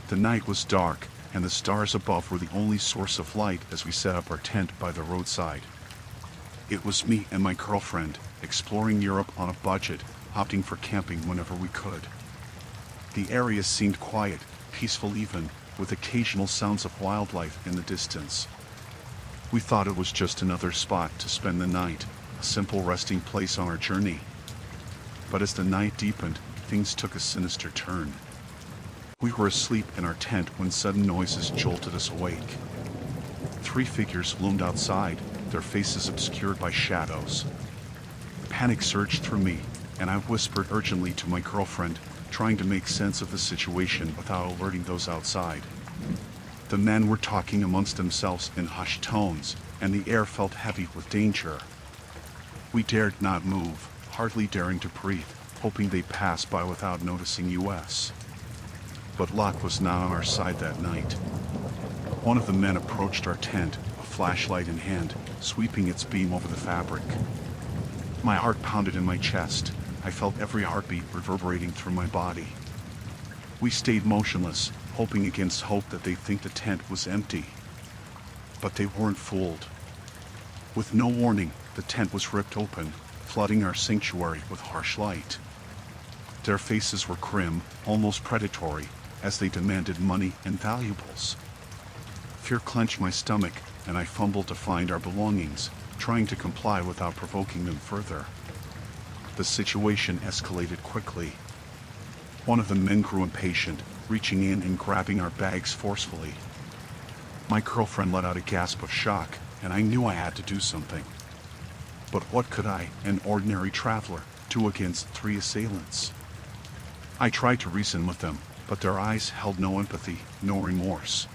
The night was dark, and the stars above were the only source of light as we set up our tent by the roadside. It was me and my girlfriend, exploring Europe on a budget, opting for camping whenever we could. The area seemed quiet, peaceful even, with occasional sounds of wildlife in the distance. We thought it was just another spot to spend the night, a simple resting place on our journey. But as the night deepened, things took a sinister turn. We were asleep in our tent when sudden noises jolted us awake. 3 figures loomed outside, their faces obscured by shadows. Panic surged through me, and I whispered urgently to my girlfriend, trying to make sense of the situation without alerting those outside. The men were talking amongst themselves in hushed tones, and the air felt heavy with danger. We dared not move, hardly daring to breathe, hoping they'd pass by without noticing us. But luck was not on our side that night. One of the men approached our tent, a flashlight in hand, sweeping its beam over the fabric. My heart pounded in my chest. I felt every heartbeat reverberating through my body. We stayed motionless, hoping against hope that they'd think the tent was empty. But they weren't fooled. With no warning, the tent was ripped open, flooding our sanctuary with harsh light. Their faces were grim, almost predatory, as they demanded money and valuables. Fear clenched my stomach, and I fumbled to find our belongings, trying to comply without provoking them further. The situation escalated quickly. One of the men grew impatient, reaching in and grabbing our bags forcefully. My girlfriend let out a gasp of shock, and I knew I had to do something. But what could I, an ordinary traveler, do against 3 assailants? I tried to reason with them, but their eyes held no empathy, no remorse.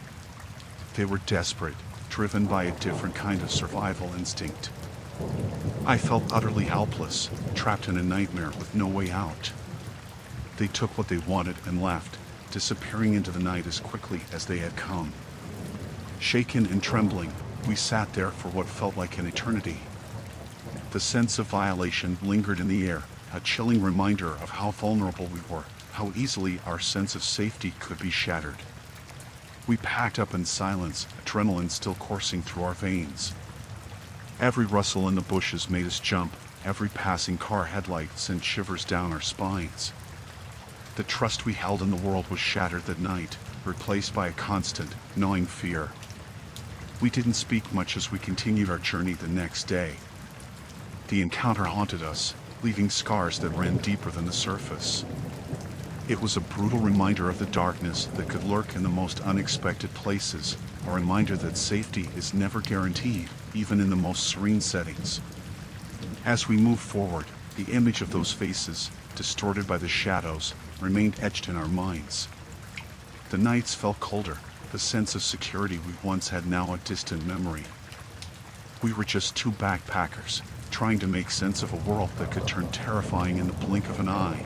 They were desperate, driven by a different kind of survival instinct. I felt utterly helpless, trapped in a nightmare with no way out. They took what they wanted and left, disappearing into the night as quickly as they had come. Shaken and trembling, we sat there for what felt like an eternity. The sense of violation lingered in the air, a chilling reminder of how vulnerable we were, how easily our sense of safety could be shattered. We packed up in silence, adrenaline still coursing through our veins. Every rustle in the bushes made us jump, every passing car headlight sent shivers down our spines. The trust we held in the world was shattered that night, replaced by a constant, gnawing fear. We didn't speak much as we continued our journey the next day. The encounter haunted us, leaving scars that ran deeper than the surface. It was a brutal reminder of the darkness that could lurk in the most unexpected places, a reminder that safety is never guaranteed, even in the most serene settings. As we moved forward, the image of those faces, distorted by the shadows, remained etched in our minds. The nights felt colder, the sense of security we once had now a distant memory. We were just 2 backpackers, trying to make sense of a world that could turn terrifying in the blink of an eye.